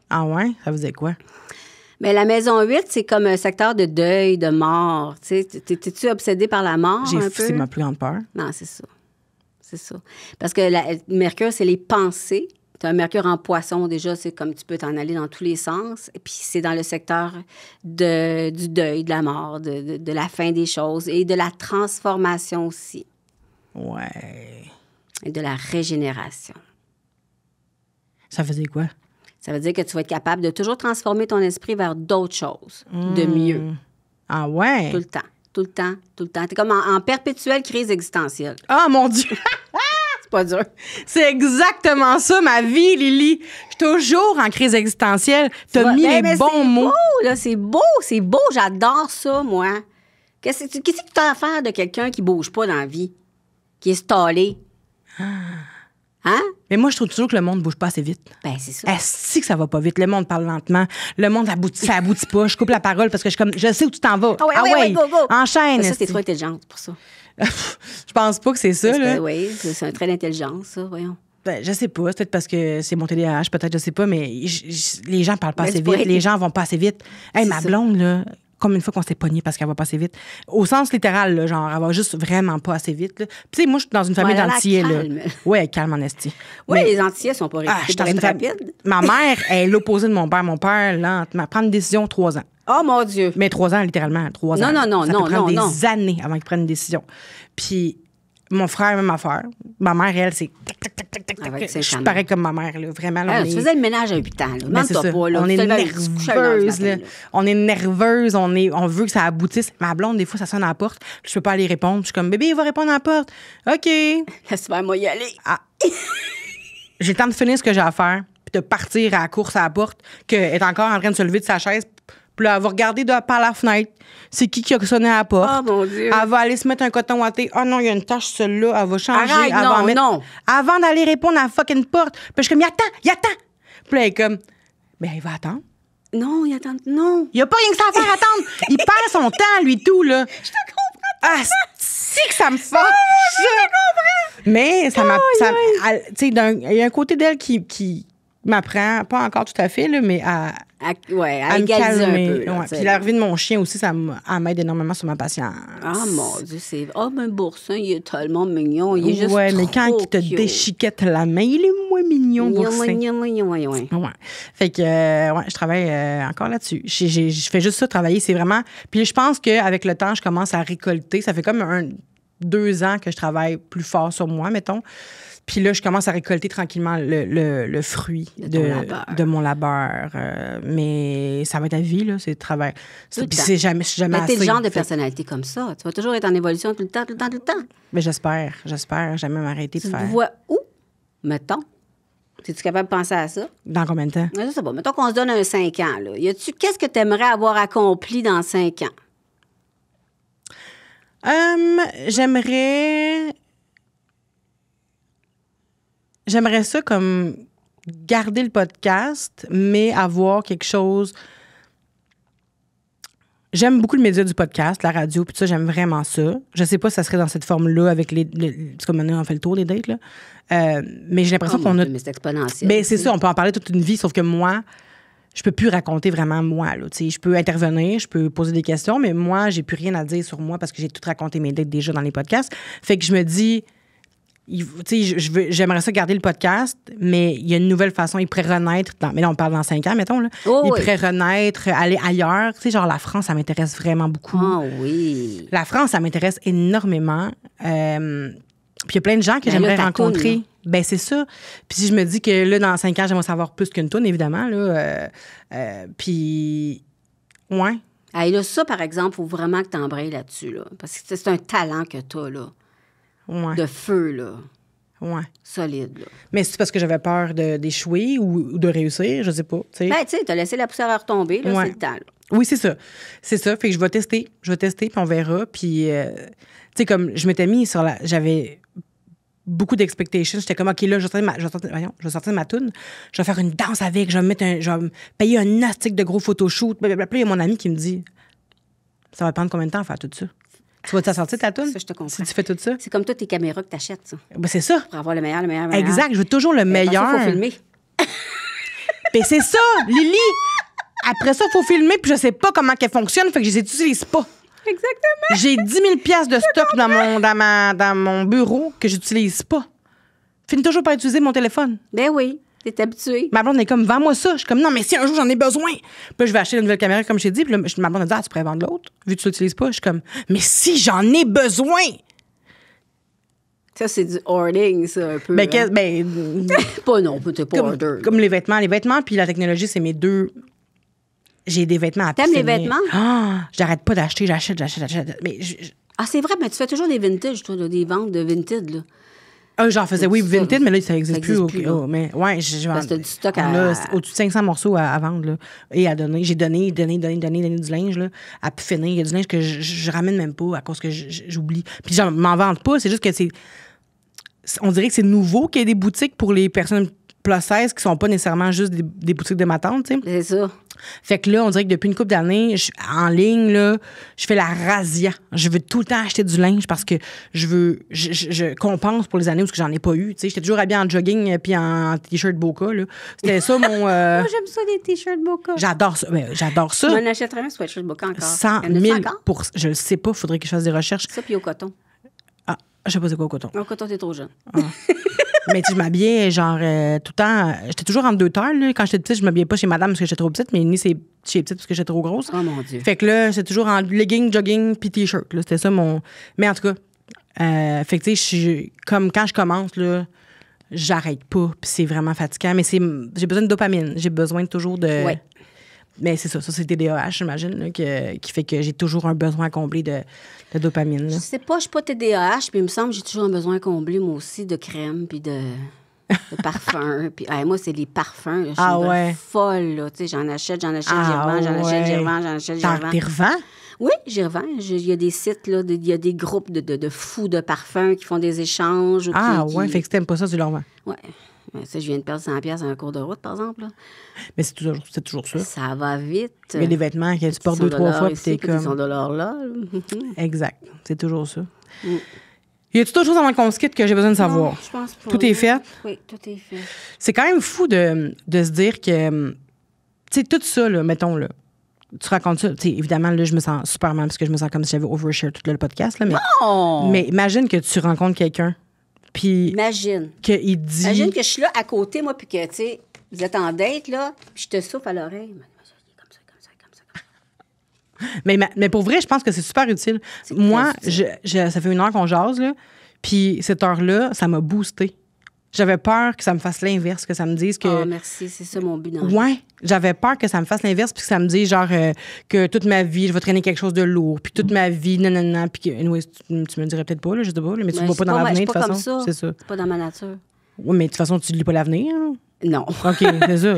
Ah ouais? Ça faisait quoi? Mais la maison 8, c'est comme un secteur de deuil, de mort. Tu sais, t'es-tu obsédée par la mort un peu? C'est ma plus grande peur. Non, c'est ça. C'est ça. Parce que Mercure, c'est les pensées. Tu as un Mercure en Poisson, déjà, c'est comme tu peux t'en aller dans tous les sens. Et puis, c'est dans le secteur du deuil, de la mort, de la fin des choses et de la transformation aussi. Ouais. Et de la régénération. Ça faisait quoi? Ça veut dire que tu vas être capable de toujours transformer ton esprit vers d'autres choses, de mieux. Ah ouais? Tout le temps, tout le temps, tout le temps. T'es comme en perpétuelle crise existentielle. Ah, mon Dieu! C'est pas dur. C'est exactement ça, ma vie, Lily. Je suis toujours en crise existentielle. T'as mis les bons mots. C'est beau, j'adore ça, moi. Qu'est-ce que tu as à faire de quelqu'un qui bouge pas dans la vie, qui est stallé? Hein? Mais moi, je trouve toujours que le monde ne bouge pas assez vite. Ben, c'est ça. Est-ce que ça va pas vite? Le monde parle lentement. Le monde ça aboutit pas. Je coupe la parole parce que je sais où tu t'en vas. Ah ouais, go. Enchaîne. Ça, c'est trop intelligente pour ça. Je pense pas que c'est ça, là. Oui, c'est un trait d'intelligence, ça, voyons. Ben, je sais pas. C'est peut-être parce que c'est mon TDAH, peut-être, je sais pas, mais les gens parlent pas assez vite. Les gens vont pas assez vite. Hey, ma blonde, là, combien de fois qu'on s'est pogné parce qu'elle va pas assez vite? Au sens littéral, là, genre, elle va juste vraiment pas assez vite. Puis, tu sais, moi, je suis dans une famille d'antillais, là. Oui, elle est calme en esti. Oui, mais les antillais sont pas réputés pour être rapides. Ma mère est l'opposé de mon père. Mon père, lentement, prend une décision 3 ans. Oh, mon Dieu! Mais 3 ans, littéralement. 3 ans. Non. Ça peut prendre des années avant qu'il prenne une décision. Puis, mon frère, même affaire. Ma mère, elle, c'est... Je suis pareil comme ma mère, là. Vraiment. Là, tu faisais le ménage à 8 ans, là. Ben, c'est ça. Pas, là. On est nerveuse, là. On est nerveuse, on veut que ça aboutisse. Ma blonde, des fois, ça sonne à la porte. Je peux pas aller répondre. Je suis comme, bébé, il va répondre à la porte. OK. Laisse-moi y aller. Ah. J'ai le temps de finir ce que j'ai à faire, puis de partir à la course à la porte, qu'elle est encore en train de se lever de sa chaise. Puis là, elle va regarder par la fenêtre. C'est qui a sonné à la porte. Oh, mon Dieu. Elle va aller se mettre un coton ouaté. Oh non, il y a une tache, celle-là. Elle va changer. Arrête, non. Avant d'aller répondre à la fucking porte. Puis je suis comme, il attend. Puis là, elle est comme, ben, il va attendre. Non, il attend. Non. Il n'y a pas rien que ça à faire attendre. Il perd son temps, lui, tout, là. Je te comprends. Ah, c'est que ça me fâche. Je te comprends. Mais ça m'a. Tu sais, il y a un côté d'elle qui m'apprend, pas encore tout à fait, là, mais à me calmer un peu. Ouais. Puis l'arrivée de mon chien aussi, ça m'aide énormément sur ma patience. Ah, mon Dieu, c'est... mais Boursin, il est tellement mignon. Il est juste ouais, mais quand il te déchiquette la main, il est moins mignon, Boursin. Ouais. Fait que, je travaille encore là-dessus. Je fais juste ça, travailler. C'est vraiment... Puis je pense qu'avec le temps, je commence à récolter. Ça fait comme 2 ans que je travaille plus fort sur moi, mettons. Puis là, je commence à récolter tranquillement le fruit de mon labeur. Mais ça va être à vie, là, c'est travail. Puis c'est jamais assez. T'es le genre de personnalité comme ça. Tu vas toujours être en évolution tout le temps. Mais j'espère jamais m'arrêter de faire. Tu te vois où, mettons? Es-tu capable de penser à ça? Dans combien de temps? Je sais pas. Mettons qu'on se donne un 5 ans. Là. Qu'est-ce que tu aimerais avoir accompli dans 5 ans? J'aimerais ça comme garder le podcast, mais avoir quelque chose... J'aime beaucoup le média du podcast, la radio, puis ça, j'aime vraiment ça. Je sais pas si ça serait dans cette forme-là avec c'est comme maintenant, on fait le tour des dates, là. Mais j'ai l'impression qu'on a... Mais c'est exponentiel. Ben, c'est ça, on peut en parler toute une vie, sauf que moi, je peux plus raconter vraiment moi, là. Tu sais, je peux intervenir, je peux poser des questions, mais moi, j'ai plus rien à dire sur moi parce que j'ai tout raconté mes dates déjà dans les podcasts. Fait que je me dis... J'aimerais ça garder le podcast, mais il y a une nouvelle façon. Il pourrait renaître. Mais là, on parle dans 5 ans, mettons. Là. Il pourrait renaître, aller ailleurs. Tu sais, genre la France, ça m'intéresse vraiment beaucoup. Ah oui. La France, ça m'intéresse énormément. Puis il y a plein de gens que j'aimerais rencontrer. Toune, ben c'est ça. Puis je me dis que là, dans 5 ans, j'aimerais savoir plus qu'une toune, évidemment. Là. Puis, ouais. Hey, là, ça, par exemple, il faut vraiment que tu embrayes là-dessus. Là, parce que c'est un talent que tu as, là. Ouais. De feu, là. Ouais. Solide, là. Mais c'est parce que j'avais peur d'échouer ou de réussir, je sais pas. T'sais. Ben, tu sais, t'as laissé la poussière retomber, là, c'est le temps, là. Oui, c'est ça. C'est ça. Fait que je vais tester, puis on verra. Puis, tu sais, comme je m'étais mis sur j'avais beaucoup d'expectations. J'étais comme, OK, là, je vais sortir ma toune. Je vais faire une danse avec. Je vais me payer un astic de gros photoshoot. Blablabla. Puis il y a mon ami qui me dit, ça va prendre combien de temps à faire tout ça? Tu vas-tu sortir ta toune? Ça, je te comprends. Si tu fais tout ça? C'est comme toutes tes caméras que tu achètes, ça. Ben, c'est ça. Pour avoir le meilleur. Exact. Je veux toujours le meilleur. Il faut filmer. Ben, c'est ça, Lily. Après ça, il faut filmer, puis je sais pas comment qu'elle fonctionne, fait que je les utilise pas. Exactement. J'ai 10 000 piastres de stock dans mon bureau que j'utilise pas. Finis toujours par utiliser mon téléphone. Ben oui. T'es habitué. Ma blonde est comme, vends-moi ça. Je suis comme, non, mais si un jour j'en ai besoin. Puis je vais acheter une nouvelle caméra, comme je t'ai dit. Puis là, ma blonde a dit, tu pourrais vendre l'autre, vu que tu l'utilises pas. Je suis comme, mais si j'en ai besoin. Ça, c'est du hoarding, ça, un peu. Ben, pas non, t'es pas hoarder. Comme les vêtements. Les vêtements, puis la technologie, c'est mes deux. J'ai des vêtements à T'aimes les vêtements? Ah, j'arrête pas d'acheter, j'achète. Mais Ah, c'est vrai, mais tu fais toujours des vintage, toi, là, des ventes de vintage, là. J'en faisais, oui, vintage, mais là, ça n'existe plus. Là. Mais ouais, Parce que t'as du stock on a au-dessus de 500 morceaux à vendre là, et à donner. J'ai donné du linge là, à pu finir. Il y a du linge que je ramène même pas à cause que j'oublie. Puis je m'en vante pas, c'est juste que on dirait que c'est nouveau qu'il y ait des boutiques pour les personnes plus 16 qui sont pas nécessairement juste des boutiques de ma tante, tu sais. C'est ça. Fait que là, on dirait que depuis une couple d'années, en ligne, là, je fais la razzia. Je veux tout le temps acheter du linge parce que je compense pour les années où j'en ai pas eu. Tu sais, j'étais toujours habillée en jogging puis en T-shirt Boca, là. C'était ça mon... Moi, j'aime ça, des T-shirts Boca. J'adore ça. J'adore ça. Je m'en achèterais un sweatshirt Boca encore. 100 000 pour... Je le sais pas, faudrait que je fasse des recherches. Ça, puis au coton. Ah, je sais pas c'est quoi au coton. Au coton, t'es trop jeune. Ah. Mais tu sais, je m'habillais genre tout le temps. J'étais toujours entre deux tailles. Là. Quand j'étais petite, je m'habillais pas chez madame parce que j'étais trop petite, mais ni c'est chez petite parce que j'étais trop grosse. Oh mon Dieu. Fait que là, c'était toujours en legging, jogging, puis t-shirt. Là. C'était ça mon. Mais en tout cas, fait que tu sais, comme quand je commence, là, j'arrête pas, puis c'est vraiment fatigant. Mais j'ai besoin de dopamine. J'ai besoin toujours de. Ouais. Mais c'est ça c'est TDAH, j'imagine, là, qui fait que j'ai toujours un besoin à combler de dopamine. Là. Je sais pas, je suis pas TDAH, mais il me semble que j'ai toujours un besoin à combler, moi aussi, de crème, puis de parfum. Puis moi, c'est les parfums. Là, je suis folle, là. Tu sais, j'en achète, j'y revends, j'en achète, j'y revends. T'es revends? Oui, j'y revends. Il y a des sites, là, il y a des groupes de fous de parfums qui font des échanges. Ouais, fait que si t'aimes pas ça, tu le revends. Ouais. Je viens de perdre 100$ à un cours de route, par exemple. Là. Mais c'est toujours ça. Ça va vite. Il y a des vêtements que tu portes 2-3 fois, puis t'es comme... $100 là. Exact. C'est toujours ça. Y a-tu d'autres choses avant qu'on se quitte que j'ai besoin de savoir? Non, je pense pas. Tout est fait? Oui, tout est fait. C'est quand même fou de se dire que... Tu sais, tout ça, là, mettons, là, tu racontes ça. Tu sais, évidemment, là, je me sens super mal parce que je me sens comme si j'avais overshare tout le podcast. Là, mais imagine que tu rencontres quelqu'un. Puis imagine. Qu'il dit... Imagine que je suis là à côté, moi, puis que, tu sais, vous êtes en date, là, puis je te souffle à l'oreille. Comme ça. Mais pour vrai, je pense que c'est super utile. Moi, ça fait 1 heure qu'on jase, là, puis cette heure-là, ça m'a boosté. J'avais peur que ça me fasse l'inverse, que ça me dise que... Oh, merci, c'est ça mon but dans le Ouais, j'avais peur que ça me fasse l'inverse, puis que ça me dise, genre, que toute ma vie, je vais traîner quelque chose de lourd, puis toute ma vie, non, puis que, anyway, tu me dirais peut-être pas, là, je sais pas, là, mais tu ne vois pas dans l'avenir, de toute façon. C'est ça. C'est pas dans ma nature. Oui, mais de toute façon, tu ne lis pas l'avenir, là. Non. OK, c'est ça.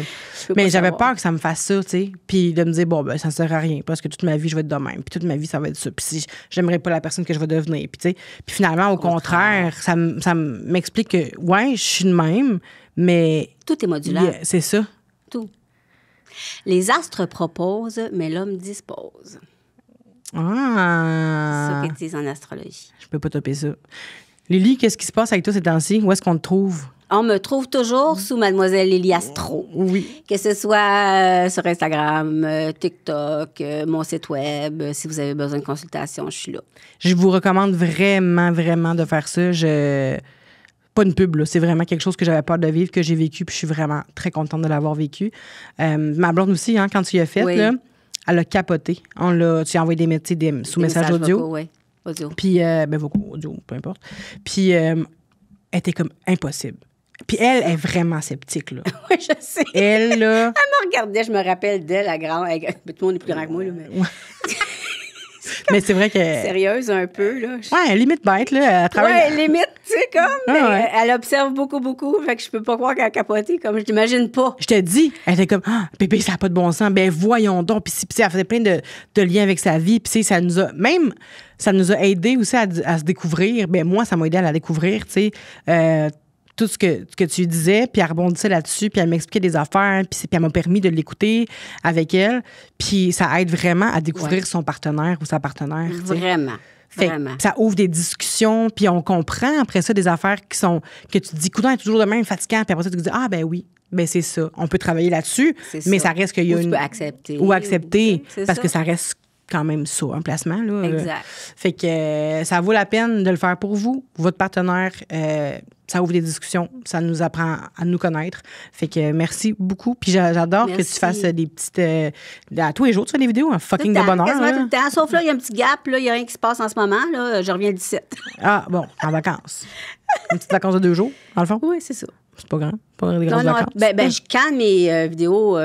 Mais j'avais peur que ça me fasse ça, tu sais. Puis de me dire, bon, ben, ça ne sert à rien parce que toute ma vie, je vais être de même. Puis toute ma vie, ça va être ça. Puis si j'aimerais pas la personne que je vais devenir. Puis, tu sais. Puis finalement, au contraire, ça m'explique que, ouais, je suis de même, mais. Tout est modulaire. C'est ça. Tout. Les astres proposent, mais l'homme dispose. Ah. C'est ça qu'ils disent en astrologie. Je peux pas topper ça. Lily, qu'est-ce qui se passe avec toi ces temps-ci? Où est-ce qu'on te trouve? On me trouve toujours sous Mademoiselle Lily Astro. Oui. Que ce soit sur Instagram, TikTok, mon site web. Si vous avez besoin de consultation, je suis là. Je vous recommande vraiment, vraiment de faire ça. Pas une pub, là. C'est vraiment quelque chose que j'avais peur de vivre, que j'ai vécu, puis je suis vraiment très contente de l'avoir vécu. Ma blonde aussi, hein, quand tu y as fait, là, elle a capoté. Tu as envoyé des sous-messages audio. Vocaux, oui. Audio. Puis, vocaux, audio, peu importe. Puis, elle était comme impossible. Puis elle est vraiment sceptique, là. Oui, je sais. Elle, là... Elle me regardait, je me rappelle d'elle, la grande... Tout le monde est plus grand que moi, là, mais... Ouais. Mais c'est vrai que... Sérieuse un peu, là. Ouais, limite bête, là. Elle travaille... Ouais, limite, tu sais, comme... Ouais. Elle observe beaucoup, fait que je peux pas croire qu'elle a capoté, comme je t'imagine pas. Je te dis, elle était comme, bébé, ça n'a pas de bon sens. Ben voyons donc. Puis elle faisait plein de liens avec sa vie. Puis ça nous a aidé aussi à se découvrir. Ben moi, ça m'a aidé à la découvrir, tu sais. Tout ce que tu disais, puis elle rebondissait là-dessus, puis elle m'expliquait des affaires, puis elle m'a permis de l'écouter avec elle. Puis ça aide vraiment à découvrir son partenaire ou sa partenaire. Vraiment. Vraiment. Ça ouvre des discussions, puis on comprend après ça des affaires que tu te dis, coudonc est toujours de même fatigant, puis après ça, tu te dis, ah, ben oui, ben c'est ça. On peut travailler là-dessus, mais ça reste qu'il y a tu peux accepter. Ou accepter, parce ça. que ça reste quand même ça, un placement. Là. Exact. Fait que ça vaut la peine de le faire pour vous. Votre partenaire, ça ouvre des discussions, ça nous apprend à nous connaître. Fait que merci beaucoup. Puis j'adore que tu fasses des petites... à tous les jours, tu fais des vidéos, un fucking de bonheur. Quasiment tout le temps. Sauf là, il y a un petit gap, là, il n'y a rien qui se passe en ce moment. Là, je reviens le 17. Ah, bon, en vacances. Une petite vacance de 2 jours, dans le fond? Oui, c'est ça. C'est pas grand. Pas des grosses vacances. Je canne mes vidéos,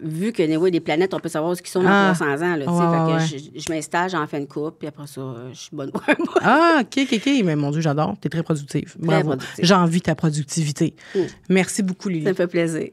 vu que les planètes, on peut savoir où ils sont dans 300 ans. Là, fait que je m'installe, j'en fais une coupe, puis après ça, je suis bonne pour un mois. Ah, OK. Mais mon Dieu, j'adore. T'es très productive. Bravo. J'envie ta productivité. Merci beaucoup, Lily. Ça me fait plaisir.